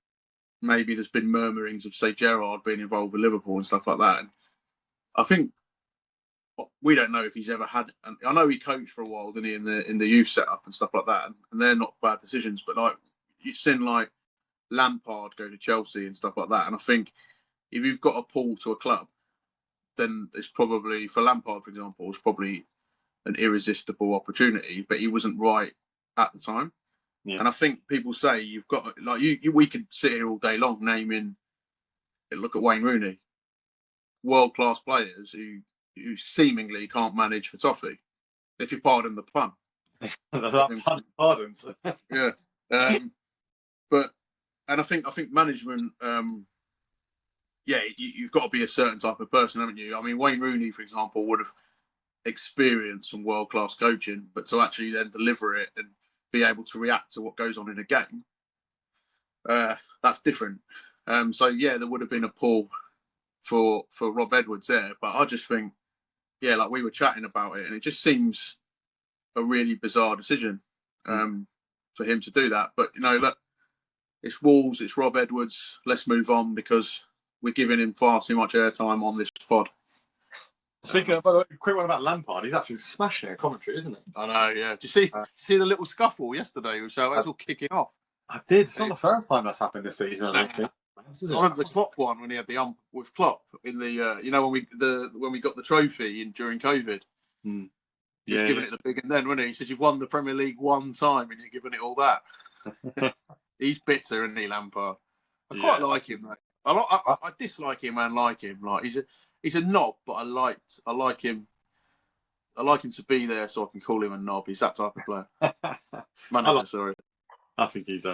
maybe there's been murmurings of, say, Gerrard being involved with Liverpool and stuff like that. And I think we don't know if he's ever had. And I know he coached for a while, didn't he, in the youth setup and stuff like that. And they're not bad decisions, but like you've seen like Lampard go to Chelsea and stuff like that. And I think if you've got a pull to a club, then it's probably, for Lampard, for example, it's probably an irresistible opportunity. But he wasn't right at the time. Yeah. And I think people say you've got, like, we could sit here all day long naming, look at Wayne Rooney, world-class players who seemingly can't manage for toffee, if you pardon the pun. Pardons. Yeah. But I think management, you've got to be a certain type of person, haven't you? I mean, Wayne Rooney, for example, would have experienced some world-class coaching, but to actually then deliver it and be able to react to what goes on in a game, that's different. So yeah, there would have been a pull for Rob Edwards there, but I just think, yeah, like we were chatting about it, and it just seems a really bizarre decision for him to do that. But look, it's Wolves, it's Rob Edwards. Let's move on because we're giving him far too much airtime on this pod. Speaking of, by the way, quick one about Lampard, he's actually smashing a commentary, isn't it? I know, yeah. Did you see the little scuffle yesterday? So that's all kicking off. I did. It's not the first time that's happened this season. I remember the Klopp one when he had the with Klopp in the when we got the trophy during COVID. He was giving it the big, and then when he said you've won the Premier League one time and you're giving it all that. He's bitter, isn't he, Lampard? I quite like him, mate. I dislike him and like him. Like he's a knob, but I like him. I like him to be there so I can call him a knob. He's that type of player. Manager, sorry. I think he's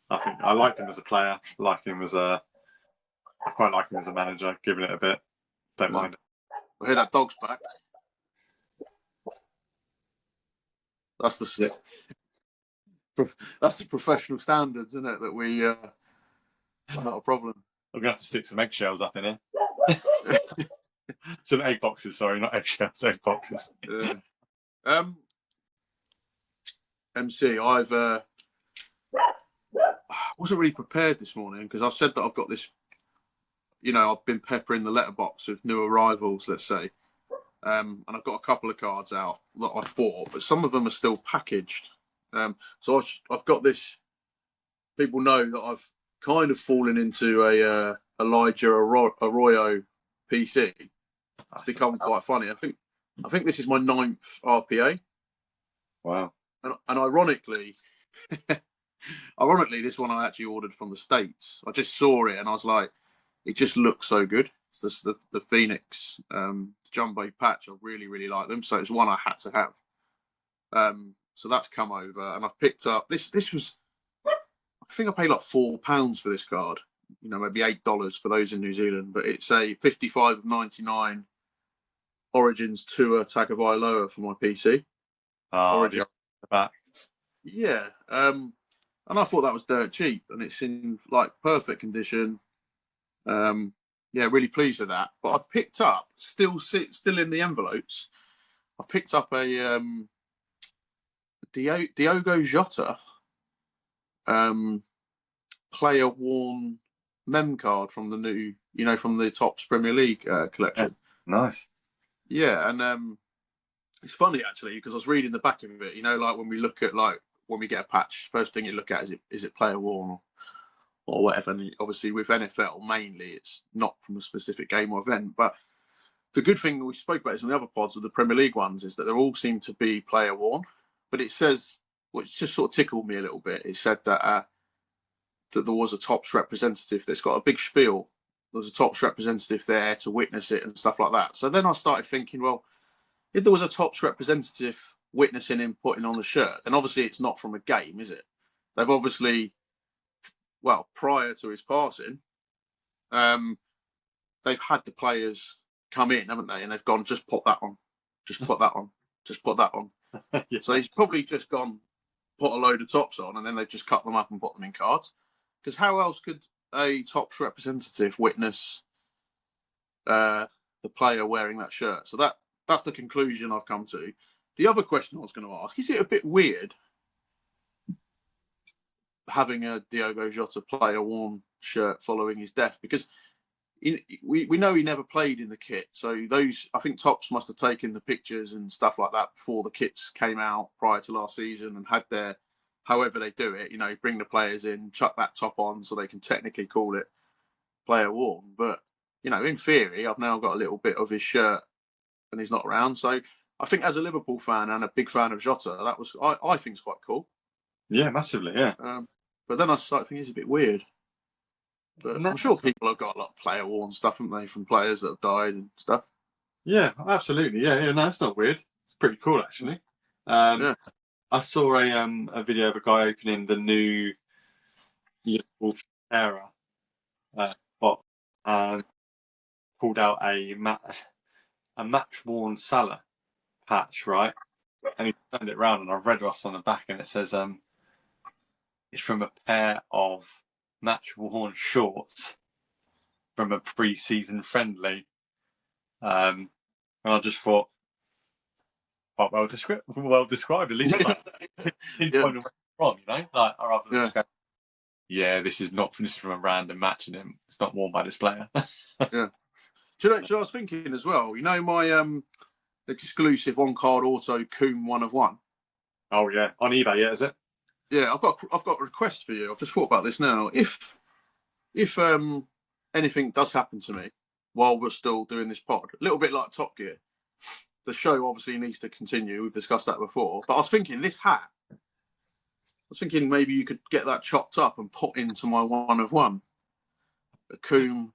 I liked him as a player. I quite like him as a manager. Giving it a bit. Don't mind it. I hear that dog's back. That's the professional standards, isn't it? That we not a problem. I'm gonna have to stick some eggshells up in here. Some egg boxes, sorry, not eggshells, egg boxes. MC, I wasn't really prepared this morning because I've said that I've got this. I've been peppering the letterbox with new arrivals, let's say, and I've got a couple of cards out that I bought, but some of them are still packaged. So I've got this. People know that I've kind of fallen into a Elijah Arroyo PC. It's become quite funny. I think this is my 9th RPA. Wow. And ironically, this one I actually ordered from the States. I just saw it and I was like, it just looks so good. It's the Phoenix jumbo patch. I really, really like them. So it's one I had to have. So that's come over, and I've picked up this. This was, I think I paid like £4 for this card. You know, maybe $8 for those in New Zealand, but it's a 55 of 99 Origins Tour Tagovailoa for my PC. Oh, the back. Yeah, and I thought that was dirt cheap, and it's in like perfect condition. Yeah, really pleased with that. But I picked up, still in the envelopes, I picked up a Diogo Jota player worn mem card from the new, you know, from the Topps Premier League collection. Yeah, nice. Yeah, and it's funny actually because I was reading the back of it. You know, like when we look at like when we get a patch, first thing you look at is it player worn or whatever. And obviously with NFL mainly, it's not from a specific game or event. But the good thing we spoke about this in the other pods with the Premier League ones is that they all seem to be player worn. But it says, which just sort of tickled me a little bit. It said that that there was a Topps representative that's got a big spiel. There's a Topps representative there to witness it and stuff like that. So then I started thinking, well, if there was a Topps representative witnessing him putting on the shirt, then obviously it's not from a game, is it? They've obviously, well, prior to his passing, they've had the players come in, haven't they? And they've gone, just put that on, just put that on, just put that on. Yeah. So he's probably just gone, put a load of Topps on, and then they've just cut them up and put them in cards. Because how else could a Topps representative witness the player wearing that shirt? So that's the conclusion I've come to. The other question I was going to ask, is it a bit weird having a Diogo Jota player worn shirt following his death? Because we know he never played in the kit. So those, I think Topps must have taken the pictures and stuff like that before the kits came out prior to last season and had their, however they do it, you know, bring the players in, chuck that top on so they can technically call it player worn. But, you know, in theory, I've now got a little bit of his shirt and he's not around. So I think as a Liverpool fan and a big fan of Jota, that was, I think it's quite cool. Yeah, massively, yeah. But then I started thinking it's a bit weird. But I'm sure people have got a lot of player worn stuff, haven't they, from players that have died and stuff. Yeah, absolutely. Yeah, no, it's not weird. It's pretty cool, actually. Yeah. I saw a video of a guy opening the new Liverpool era box and pulled out a match-worn Salah patch, right? And he turned it around, and I've read what's on the back, and it says it's from a pair of match-worn shorts from a pre-season friendly. And I just thought, well described, at least. Pinpoint from, you know, like I rather than just go, yeah, this is from a random match, and it's not worn by this player. Yeah. Do you know, I was thinking as well, you know, my exclusive on-card auto Coombe 1 of 1. Oh yeah, on eBay, yeah, is it? Yeah, I've got a request for you. I've just thought about this now. If anything does happen to me while we're still doing this pod, a little bit like Top Gear, the show obviously needs to continue. We've discussed that before. But I was thinking this hat. I was thinking maybe you could get that chopped up and put into my 1 of 1. A Coombe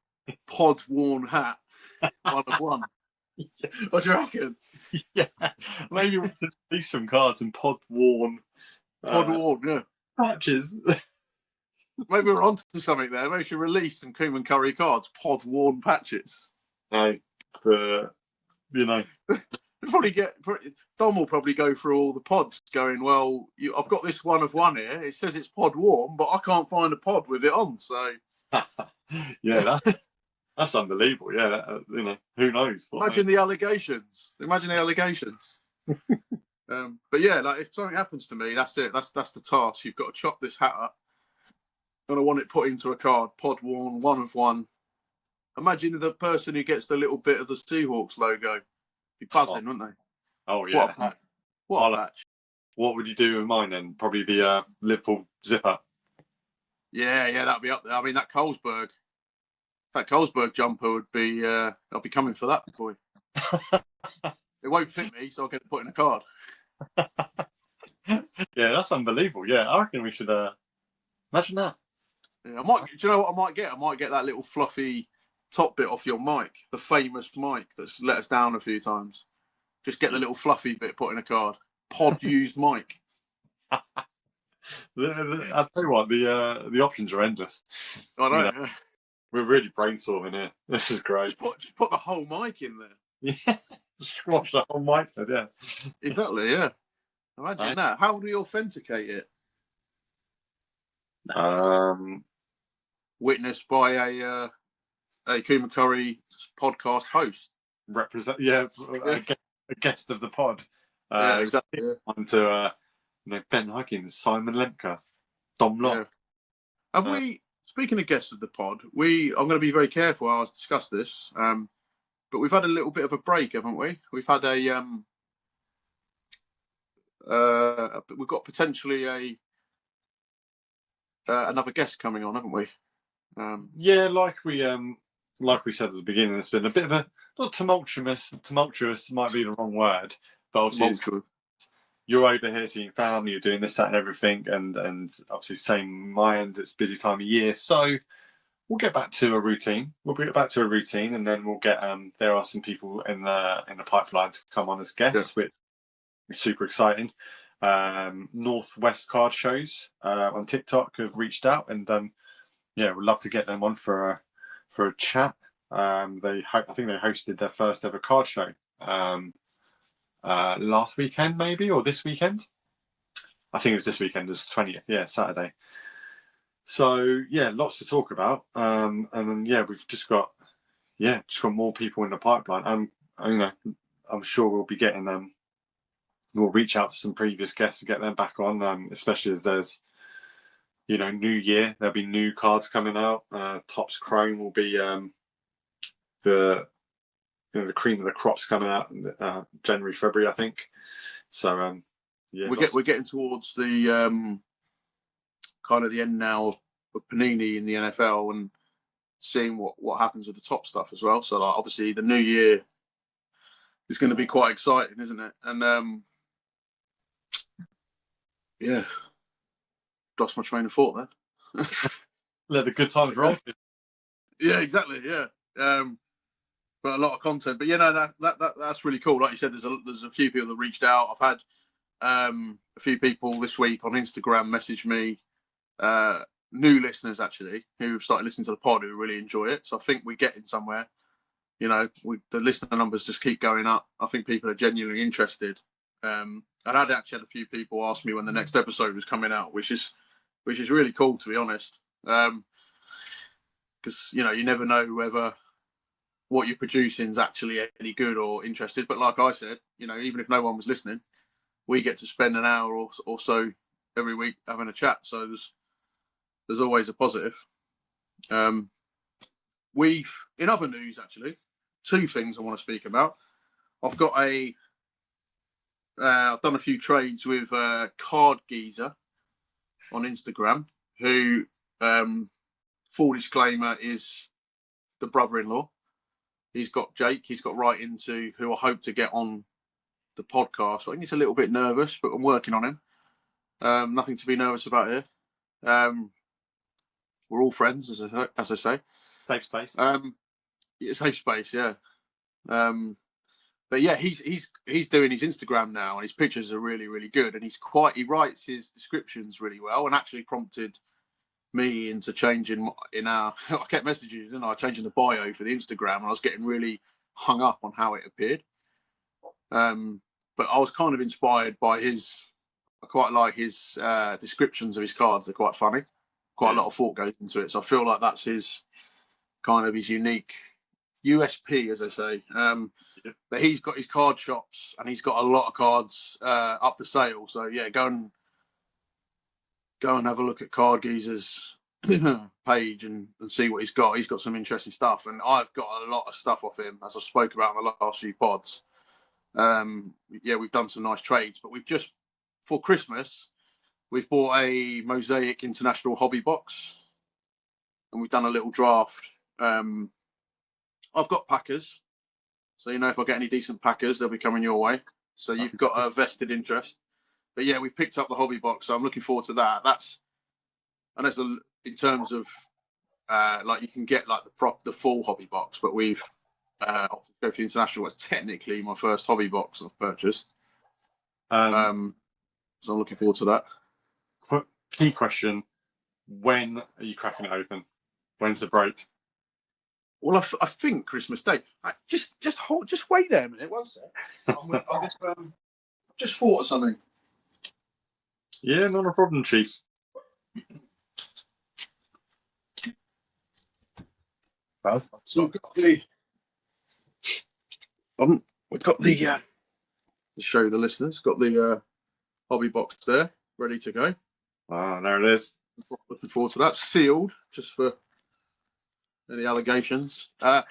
pod worn hat, 1 of 1. Yes. What do you reckon? Yeah, maybe we could release some cards and pod worn, yeah, patches. Maybe we're onto something there. Maybe we should release some Coombe and Curry cards, pod worn patches. No, you know, Dom will probably go through all the pods, going, well, I've got this 1 of 1 here. It says it's pod worn, but I can't find a pod with it on. So, yeah, that's unbelievable. Yeah, you know, who knows? Imagine the allegations. But yeah, like if something happens to me, that's it. That's the task. You've got to chop this hat up, and I want it put into a card, pod worn, 1 of 1. Imagine the person who gets the little bit of the Seahawks logo. Be buzzing, wouldn't they? Oh yeah. What a patch. What would you do with mine then? Probably the Liverpool zipper. Yeah, that'd be up there. I mean, that Carlsberg jumper would be. I'll be coming for that, boy. It won't fit me, so I'll get it put in a card. Yeah, that's unbelievable. Yeah, I reckon we should imagine that. Yeah, do you know what I might get? I might get that little fluffy top bit off your mic, the famous mic that's let us down a few times. Just get the little fluffy bit put in a card. pod used mic. I'll tell you what, the options are endless. I know. We're really brainstorming here. This is great. Just put the whole mic in there. Yeah, squash the whole mic. Yeah, exactly. Yeah, imagine that. How do we authenticate it? Witnessed by a Kuma Curry podcast host. A guest of the pod. Exactly. On to Ben Huggins, Simon Lemke, Dom Locke. Yeah. Have we? Speaking of guests of the pod, I'm going to be very careful how I discuss this. But we've had a little bit of a break, haven't we? We've had we've got potentially another guest coming on, haven't we? Yeah, like we said at the beginning, it's been a bit of a not tumultuous. Tumultuous might be the wrong word, but obviously you're over here seeing family, you're doing this, that, and everything, and obviously same mind. It's a busy time of year, so we'll get back to a routine. And then we'll get there are some people in the pipeline to come on as guests, which is super exciting. Northwest Card Shows on TikTok have reached out, and we'd love to get them on for a chat. I think they hosted their first ever card show last weekend, maybe, or this weekend. I think it was this weekend. It was the 20th, Saturday. So lots to talk about, and then we've just got more people in the pipeline. I'm sure we'll be getting them. We'll reach out to some previous guests to get them back on, especially as there's new year. There'll be new cards coming out. Topps Chrome will be the cream of the crops coming out in January, February, I think. So we're getting towards the kind of the end now of Panini in the NFL and seeing what happens with the top stuff as well. So like, obviously the new year is going to be quite exciting, isn't it? And lost my train of thought there. Let the good times roll. Yeah, exactly. Yeah. But a lot of content. But that's really cool. Like you said, there's a few people that reached out. I've had a few people this week on Instagram message me, new listeners actually, who started listening to the pod who really enjoy it. So I think we're getting somewhere. The listener numbers just keep going up. I think people are genuinely interested. And I'd actually had a few people ask me when the next episode was coming out, which is really cool, to be honest. Because you never know whether what you're producing is actually any good or interested. But like I said, even if no one was listening, we get to spend an hour or so every week having a chat. So there's always a positive. We've, in other news, actually, two things I want to speak about. I've got I've done a few trades with Card Geezer on Instagram, who, full disclaimer, is the brother-in-law. He's got Jake. He's got right into who I hope to get on the podcast. I think he's a little bit nervous, but I'm working on him. Nothing to be nervous about here. We're all friends, as I say. Safe space. Safe space, yeah. But yeah, he's doing his Instagram now, and his pictures are really, really good. And he writes his descriptions really well, and actually prompted me into changing I kept messages, and I changing the bio for the Instagram, and I was getting really hung up on how it appeared. But I was kind of inspired by I quite like his descriptions of his cards. They're quite funny. Quite a lot of thought goes into it. So I feel like that's his unique USP, as I say. But he's got his card shops, and he's got a lot of cards up for sale. So yeah, go and have a look at Card Geezer's page and see what he's got. He's got some interesting stuff, and I've got a lot of stuff off him, as I spoke about in the last few pods. We've done some nice trades, but we've just, for Christmas, we've bought a Mosaic International Hobby Box, and we've done a little draft. I've got Packers, so if I get any decent Packers, they'll be coming your way. So you've got a vested interest. But yeah, we've picked up the hobby box, so I'm looking forward to that. That's in terms of you can get like the full hobby box, but we've opted to go for the international. It's technically my first hobby box I've purchased. So I'm looking forward to that. Key question: when are you cracking it open? When's the break? Well, I think Christmas Day. Just wait there a minute. One sec. Just thought of something. Yeah, not a problem, Chief. So we've got the to show the listeners, got the hobby box there, ready to go. Ah, there it is. Looking forward to that. Sealed, just for any allegations. But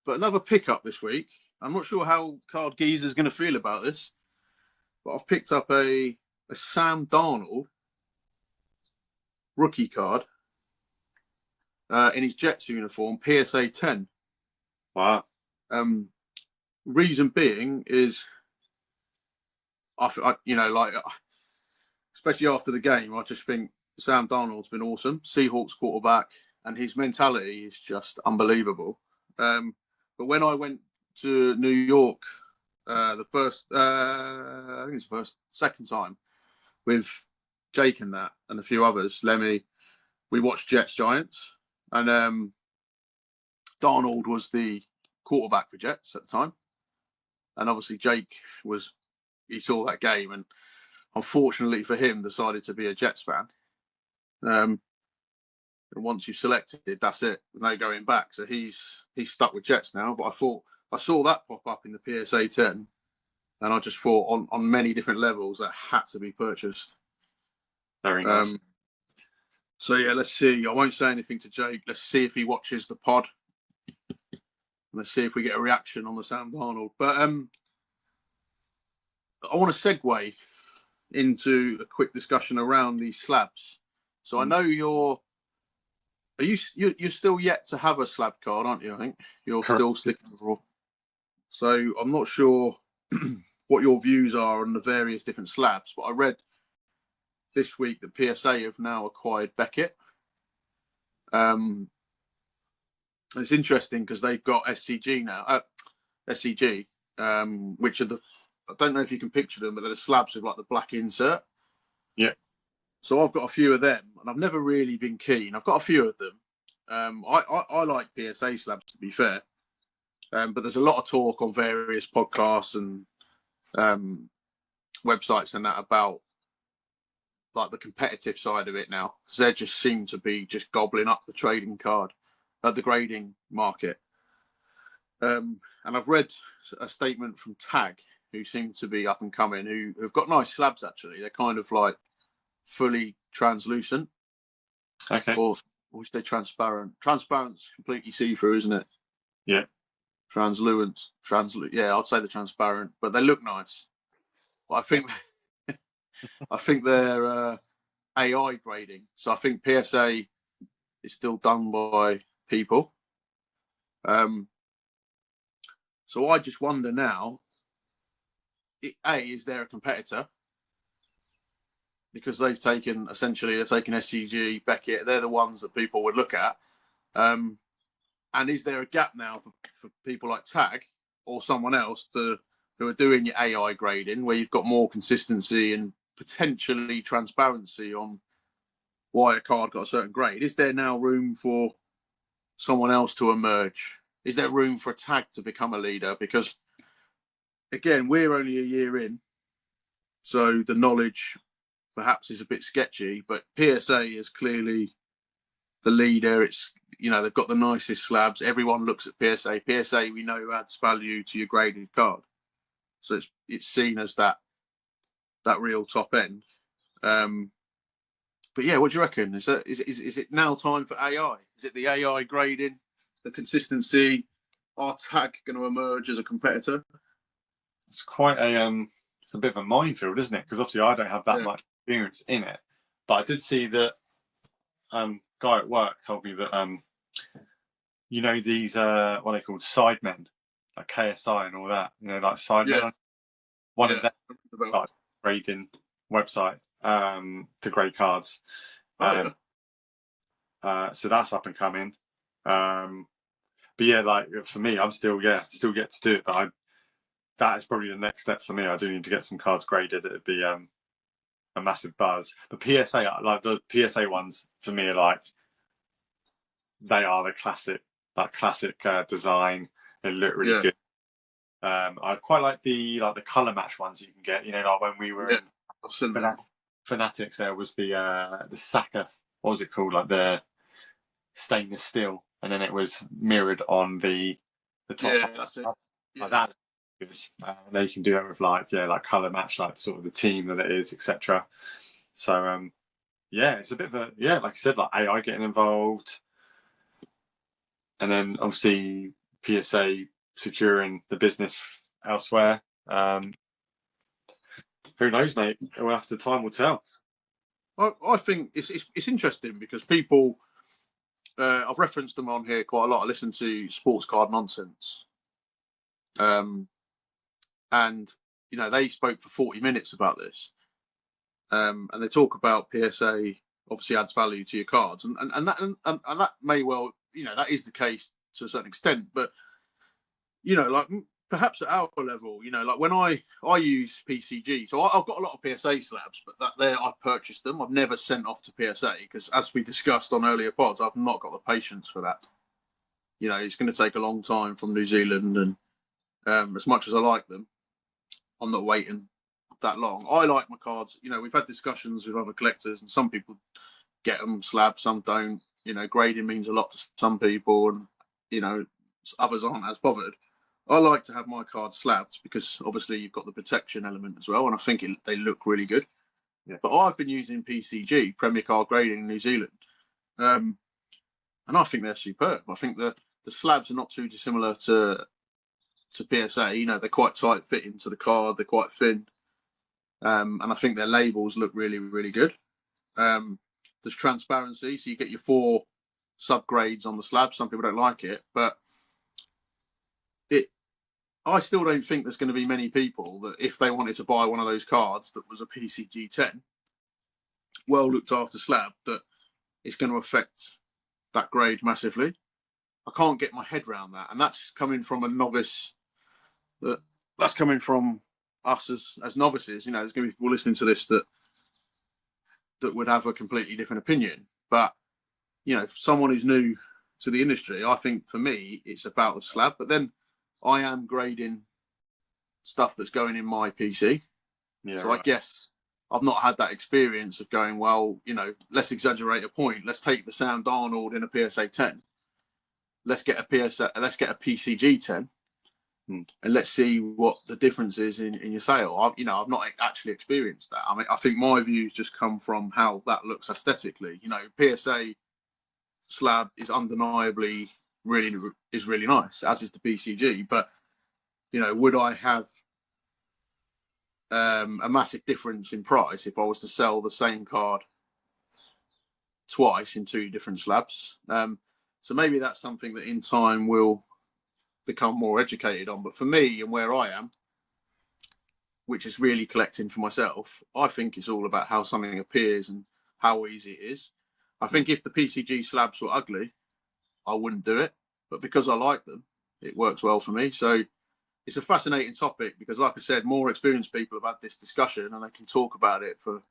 another pickup this week. I'm not sure how Card Geezer's going to feel about this, but I've picked up a Sam Darnold rookie card in his Jets uniform, PSA 10. Wow. Reason being is, especially after the game, I just think Sam Darnold's been awesome. Seahawks quarterback, and his mentality is just unbelievable. But when I went to New York, I think it's the second time, with Jake and a few others, Lemmy, we watched Jets Giants, and Darnold was the quarterback for Jets at the time, and obviously Jake he saw that game, and unfortunately for him, decided to be a Jets fan. And once you've selected, that's it. There's no going back. So he's stuck with Jets now. But I saw that pop up in the PSA 10, and I just thought on many different levels that had to be purchased. Very nice. So yeah, let's see. I won't say anything to Jake. Let's see if he watches the pod. Let's see if we get a reaction on the Sam Darnold. But I want to segue into a quick discussion around these slabs. So I know you're still yet to have a slab card, aren't you? I think you're Correct. Still sticking with raw. So I'm not sure what your views are on the various different slabs, but I read this week that PSA have now acquired Beckett. It's interesting because they've got SCG now. SCG, which are I don't know if you can picture them, but they're the slabs with like the black insert. Yeah. So I've got a few of them, and I've never really been keen. I've got a few of them. I like PSA slabs, to be fair, but there's a lot of talk on various podcasts and websites and that about like the competitive side of it now, because they just seem to be just gobbling up the trading card, the grading market. And I've read a statement from Tag, who seem to be up and coming, who've got nice slabs actually. They're kind of like fully translucent. Okay. Or we say transparent. Transparent's completely see-through, isn't it? Yeah. Translucent. Yeah, I'd say the transparent, but they look nice. But I think they're AI grading. So I think PSA is still done by people. So I just wonder now, is there a competitor? Because they're taking SCG, Beckett. They're the ones that people would look at. And is there a gap now for people like Tag or someone else who are doing your AI grading, where you've got more consistency and potentially transparency on why a card got a certain grade? Is there now room for someone else to emerge? Is there room for a Tag to become a leader? Because again, we're only a year in, so the knowledge perhaps is a bit sketchy, but PSA is clearly the leader. It's, they've got the nicest slabs. Everyone looks at PSA. PSA, we know, adds value to your graded card, so it's seen as that real top end. But yeah, what do you reckon? Is it now time for AI? Is it the AI grading, the consistency? Are Tag going to emerge as a competitor? It's quite it's a bit of a minefield, isn't it? Because obviously I don't have that much experience in it, but I did see that guy at work told me that these what are they called, sidemen, like KSI and all that, like sidemen. One of them like grading website to grade cards. So that's up and coming. But yeah, like for me, I'm still yet to do it, but that is probably the next step for me. I do need to get some cards graded. It'd be a massive buzz. But PSA, like the PSA ones for me, are like they are the classic, design. They look really good. I quite like the color match ones you can get. You know, like when we were in Fanatics, there was the Saka. What was it called? Like the stainless steel, and then it was mirrored on the top. Yeah, that's it. Like that. Now you can do that with like color match, like sort of the team that it is, etc. So it's a bit of a like I said, like AI getting involved, and then obviously PSA securing the business elsewhere. Who knows, mate? Well, after time will tell. I think it's interesting because people, I've referenced them on here quite a lot. I listen to Sports Card Nonsense, and you know they spoke for 40 minutes about this, and they talk about PSA obviously adds value to your cards, and that may well, you know, that is the case to a certain extent, but you know, like perhaps at our level, you know, like when I use PCG, so I've got a lot of PSA slabs, but I've purchased them. I've never sent off to PSA because, as we discussed on earlier pods, I've not got the patience for that. You know, it's going to take a long time from New Zealand, and as much as I like them, I'm not waiting that long. I like my cards. You know, we've had discussions with other collectors, and some people get them slabs, some don't. You know, grading means a lot to some people, and you know, others aren't as bothered. I like to have my cards slabbed because obviously you've got the protection element as well, and I think they look really good. Yeah. But I've been using PCG, Premier Card Grading in New Zealand, and I think they're superb. I think the slabs are not too dissimilar to PSA. You know, they're quite tight fitting to the card, they're quite thin, and I think their labels look really, really good. There's transparency, so you get your 4 subgrades on the slab. Some people don't like it, but I still don't think there's going to be many people that, if they wanted to buy one of those cards that was a PCG 10, well looked after slab, that it's going to affect that grade massively. I can't get my head around that, and that's coming from a novice. That's coming from us as novices. You know, there's going to be people listening to this that would have a completely different opinion. But you know, for someone who's new to the industry, I think for me it's about the slab. But then I am grading stuff that's going in my PC. Yeah, so right. I guess I've not had that experience of going, well, you know, let's exaggerate a point. Let's take the Sam Darnold in a PSA 10. Let's get a PCG 10. And let's see what the difference is in your sale. I've not actually experienced that. I mean, I think my views just come from how that looks aesthetically. You know, PSA slab is undeniably really nice, as is the PCG. But you know, would I have a massive difference in price if I was to sell the same card twice in 2 different slabs? So maybe that's something that in time will become more educated on. But for me and where I am, which is really collecting for myself, I think it's all about how something appears and how easy it is. I think if the PCG slabs were ugly, I wouldn't do it. But because I like them, it works well for me. So it's a fascinating topic because, like I said, more experienced people have had this discussion and they can talk about it for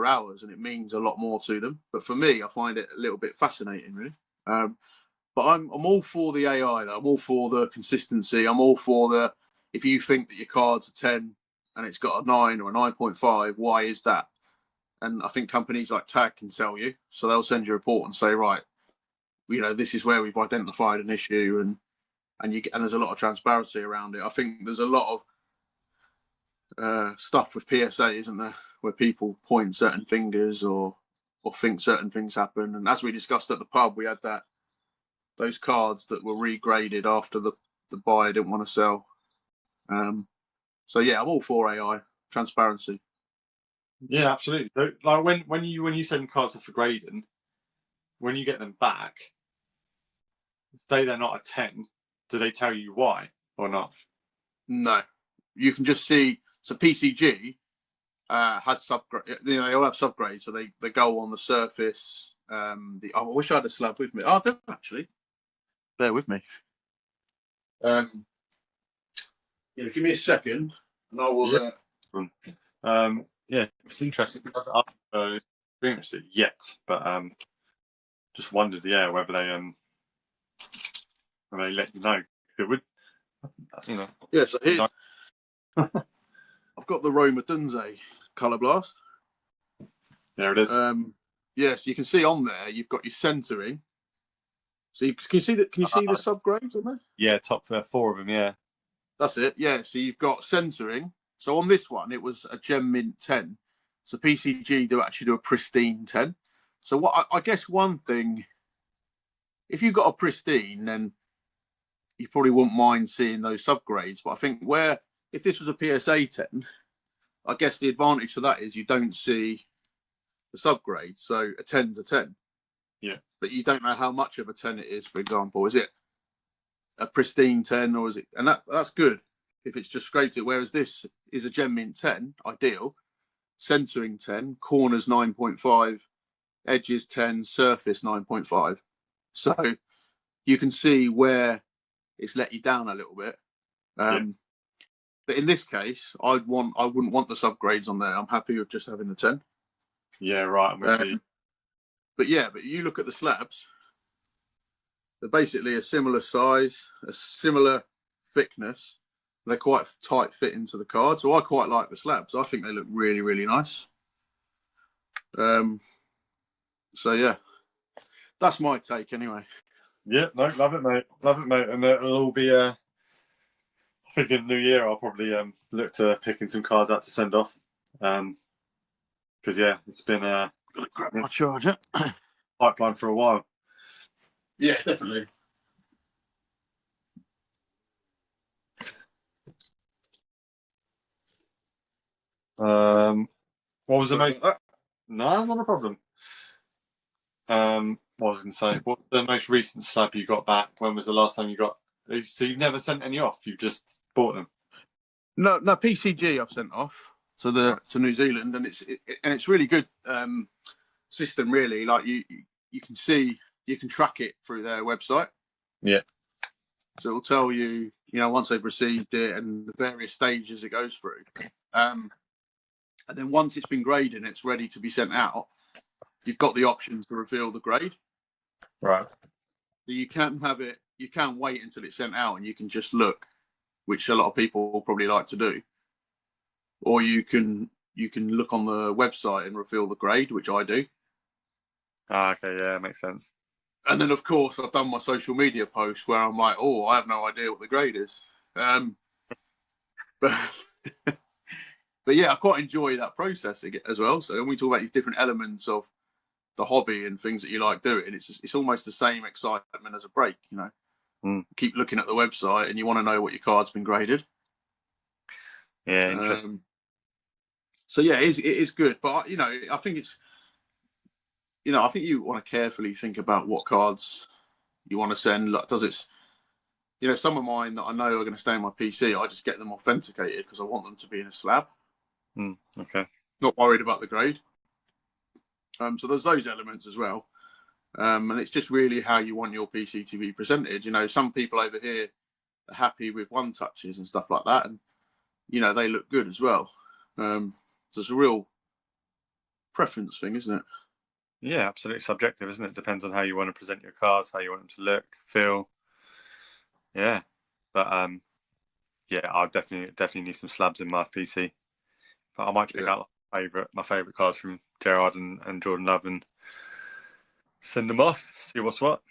hours, and it means a lot more to them. But for me, I find it a little bit fascinating, really. But I'm all for the AI, though. I'm all for the consistency. I'm all for if you think that your card's a 10 and it's got a 9 or a 9.5, why is that? And I think companies like Tag can tell you. So they'll send you a report and say, right, you know, this is where we've identified an issue, and there's a lot of transparency around it. I think there's a lot of stuff with PSA, isn't there, where people point certain fingers or think certain things happen. And as we discussed at the pub, we had those cards that were regraded after the buyer didn't want to sell. So yeah, I'm all for AI transparency. Yeah, absolutely. So, like when you send cards off for grading, when you get them back, say they're not a 10, do they tell you why or not? No. You can just see. So PCG has subgrade. You know, they all have subgrades, so they go on the surface. I wish I had a slab with me. Oh, I don't actually. Bear with me. Yeah, Yeah, give me a second, and I will. Yeah, it's interesting. I've experienced it yet, but just wondered, whether they let you know. If it would, Yeah, so here I've got the Roma Dunze Colour Blast. There it is. So you can see on there you've got your centering. So can you see that? Can you see the subgrades on there? Yeah, top 4 of them. Yeah, that's it. Yeah, so you've got centering. So on this one, it was a Gem Mint 10. So PCG do actually do a pristine 10. So what I guess one thing, if you've got a pristine, then you probably wouldn't mind seeing those subgrades. But I think if this was a PSA 10, I guess the advantage to that is you don't see the subgrades. So a 10's a 10. Yeah. But you don't know how much of a 10 it is, for example. Is it a pristine 10 or is it? And that's good if it's just scraped it. Whereas this is a Gem Mint 10, ideal. Centering 10, corners 9.5, edges 10, surface 9.5. So you can see where it's let you down a little bit. But in this case, I wouldn't want the subgrades on there. I'm happy with just having the 10. Yeah, right. I'm with you. But you look at the slabs. They're basically a similar size, a similar thickness. They're quite tight fit into the card. So I quite like the slabs. I think they look really, really nice. So yeah, that's my take anyway. Yeah, no, love it, mate. And it'll all be. I think in the new year I'll probably look to picking some cards out to send off. Because it's been grab my charger pipeline for a while. Yeah, definitely. What was the most? No, not a problem. What was I going to say? What's the most recent slab you got back? When was the last time you got? So you've never sent any off? You've just bought them? No, PCG I've sent off to New Zealand, and it's really good system. Really, like you can track it through their website. Yeah. So it'll tell you, once they've received it and the various stages it goes through. And then once it's been graded and it's ready to be sent out, you've got the option to reveal the grade. Right. So you can have it. You can wait until it's sent out, and you can just look, which a lot of people will probably like to do. Or you can look on the website and reveal the grade, which I do. Okay, yeah, makes sense. And then, of course, I've done my social media posts where I'm like, oh, I have no idea what the grade is. But yeah, I quite enjoy that process as well. So when we talk about these different elements of the hobby and things that you like doing, it's almost the same excitement as a break, Keep looking at the website and you want to know what your card's been graded. Yeah, interesting. So yeah, it is good, but I think it's, I think you want to carefully think about what cards you want to send. Like, does it, some of mine that I know are going to stay on my PC, I just get them authenticated because I want them to be in a slab. Okay. Not worried about the grade. So there's those elements as well. And it's just really how you want your PC to be presented. Some people over here are happy with one touches and stuff like that, and they look good as well. So it's a real preference thing, isn't it? Yeah, absolutely subjective, isn't it? Depends on how you want to present your cards, how you want them to look, feel. Yeah, but I'll definitely need some slabs in my PC. But I might pick out my favourite cards from Gerard and Jordan Love and send them off. See what's what.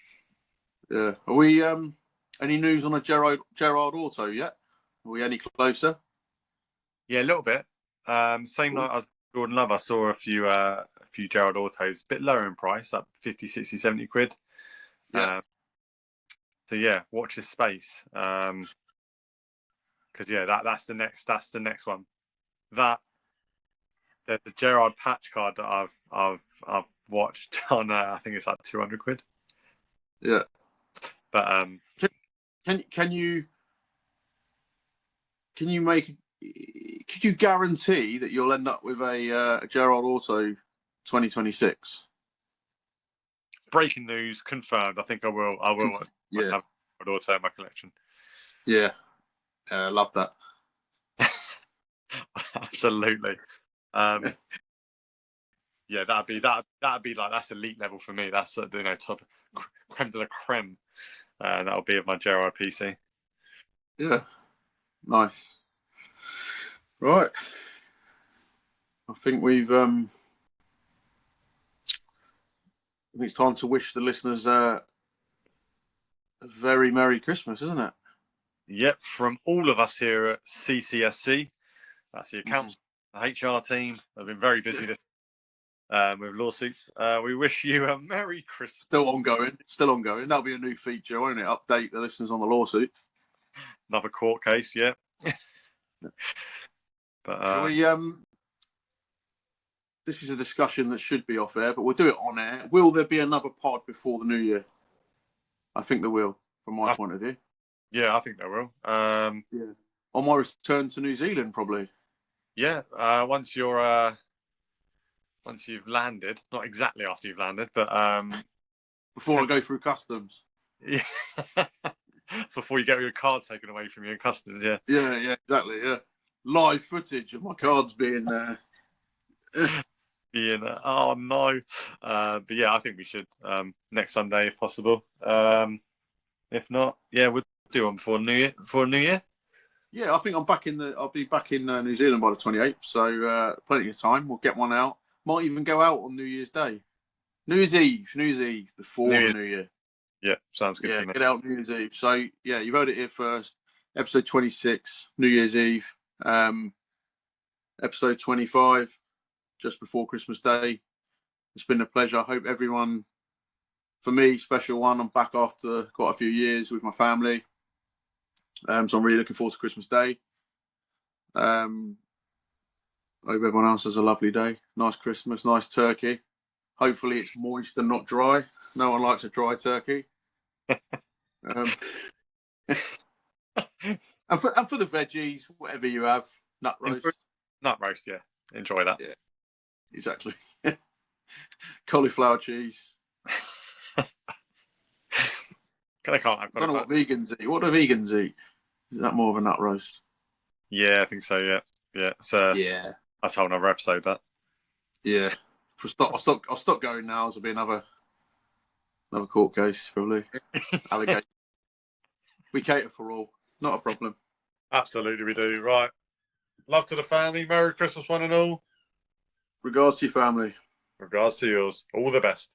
Yeah. Are we any news on a Gerard auto yet? Are we any closer? Yeah, a little bit. Same night as Jordan Love, I saw a few Gerard autos, a bit lower in price, up 50, 60, 70 quid. Yeah. So yeah, watch his space. Because that's the next one. That the Gerard patch card that I've watched on I think it's like 200 quid. Yeah. But can you could you guarantee that you'll end up with a Gerard auto 2026? Breaking news confirmed. I think I will. Yeah. Have an auto in my collection. Yeah. Love that. Absolutely. Yeah, that'd be like, that's elite level for me. That's top creme de la creme. That'll be of my JRPC. Yeah, nice. Right, I think it's time to wish the listeners a very Merry Christmas, isn't it? Yep, from all of us here at CCSC, that's the accounts, the HR team. They've been very busy this with lawsuits. We wish you a Merry Christmas. Still ongoing. That'll be a new feature, won't it? Update the listeners on the lawsuit. Another court case, yeah. But shall we? This is a discussion that should be off air, but we'll do it on air. Will there be another pod before the new year? I think there will, from my point of view. Yeah, I think there will. Yeah. On my return to New Zealand, probably. Yeah, once you've landed, not exactly after you've landed, but before I go through customs. Yeah. Before you get your cards taken away from you in customs, yeah. Yeah, exactly, yeah. Live footage of my cards being oh no. But yeah, I think we should next Sunday if possible. If not, yeah, we'll do one before New Year. Yeah, I think I'll be back in New Zealand by the 28th, so plenty of time. We'll get one out. Might even go out on New Year's Day. New Year's Eve before the New Year. Yeah, sounds good to me. Get out New Year's Eve. So yeah, you've heard it here first. Episode 26, New Year's Eve. Episode 25, just before Christmas Day. It's been a pleasure. I hope everyone, for me, special one. I'm back after quite a few years with my family. So I'm really looking forward to Christmas Day. I hope everyone else has a lovely day. Nice Christmas, nice turkey. Hopefully it's moist and not dry. No one likes a dry turkey. And for the veggies, whatever you have, nut roast. Nut roast, yeah. Enjoy that. Yeah, exactly. Cauliflower cheese. I can't have I don't know what vegans eat. What do vegans eat? Is that more of a nut roast? Yeah, I think so. Yeah. That's a whole another episode. That. Yeah. I'll stop going now. There'll be another court case probably. Allegation. We cater for all. Not a problem. Absolutely, we do. Right. Love to the family. Merry Christmas, one and all. Regards to your family. Regards to yours. All the best.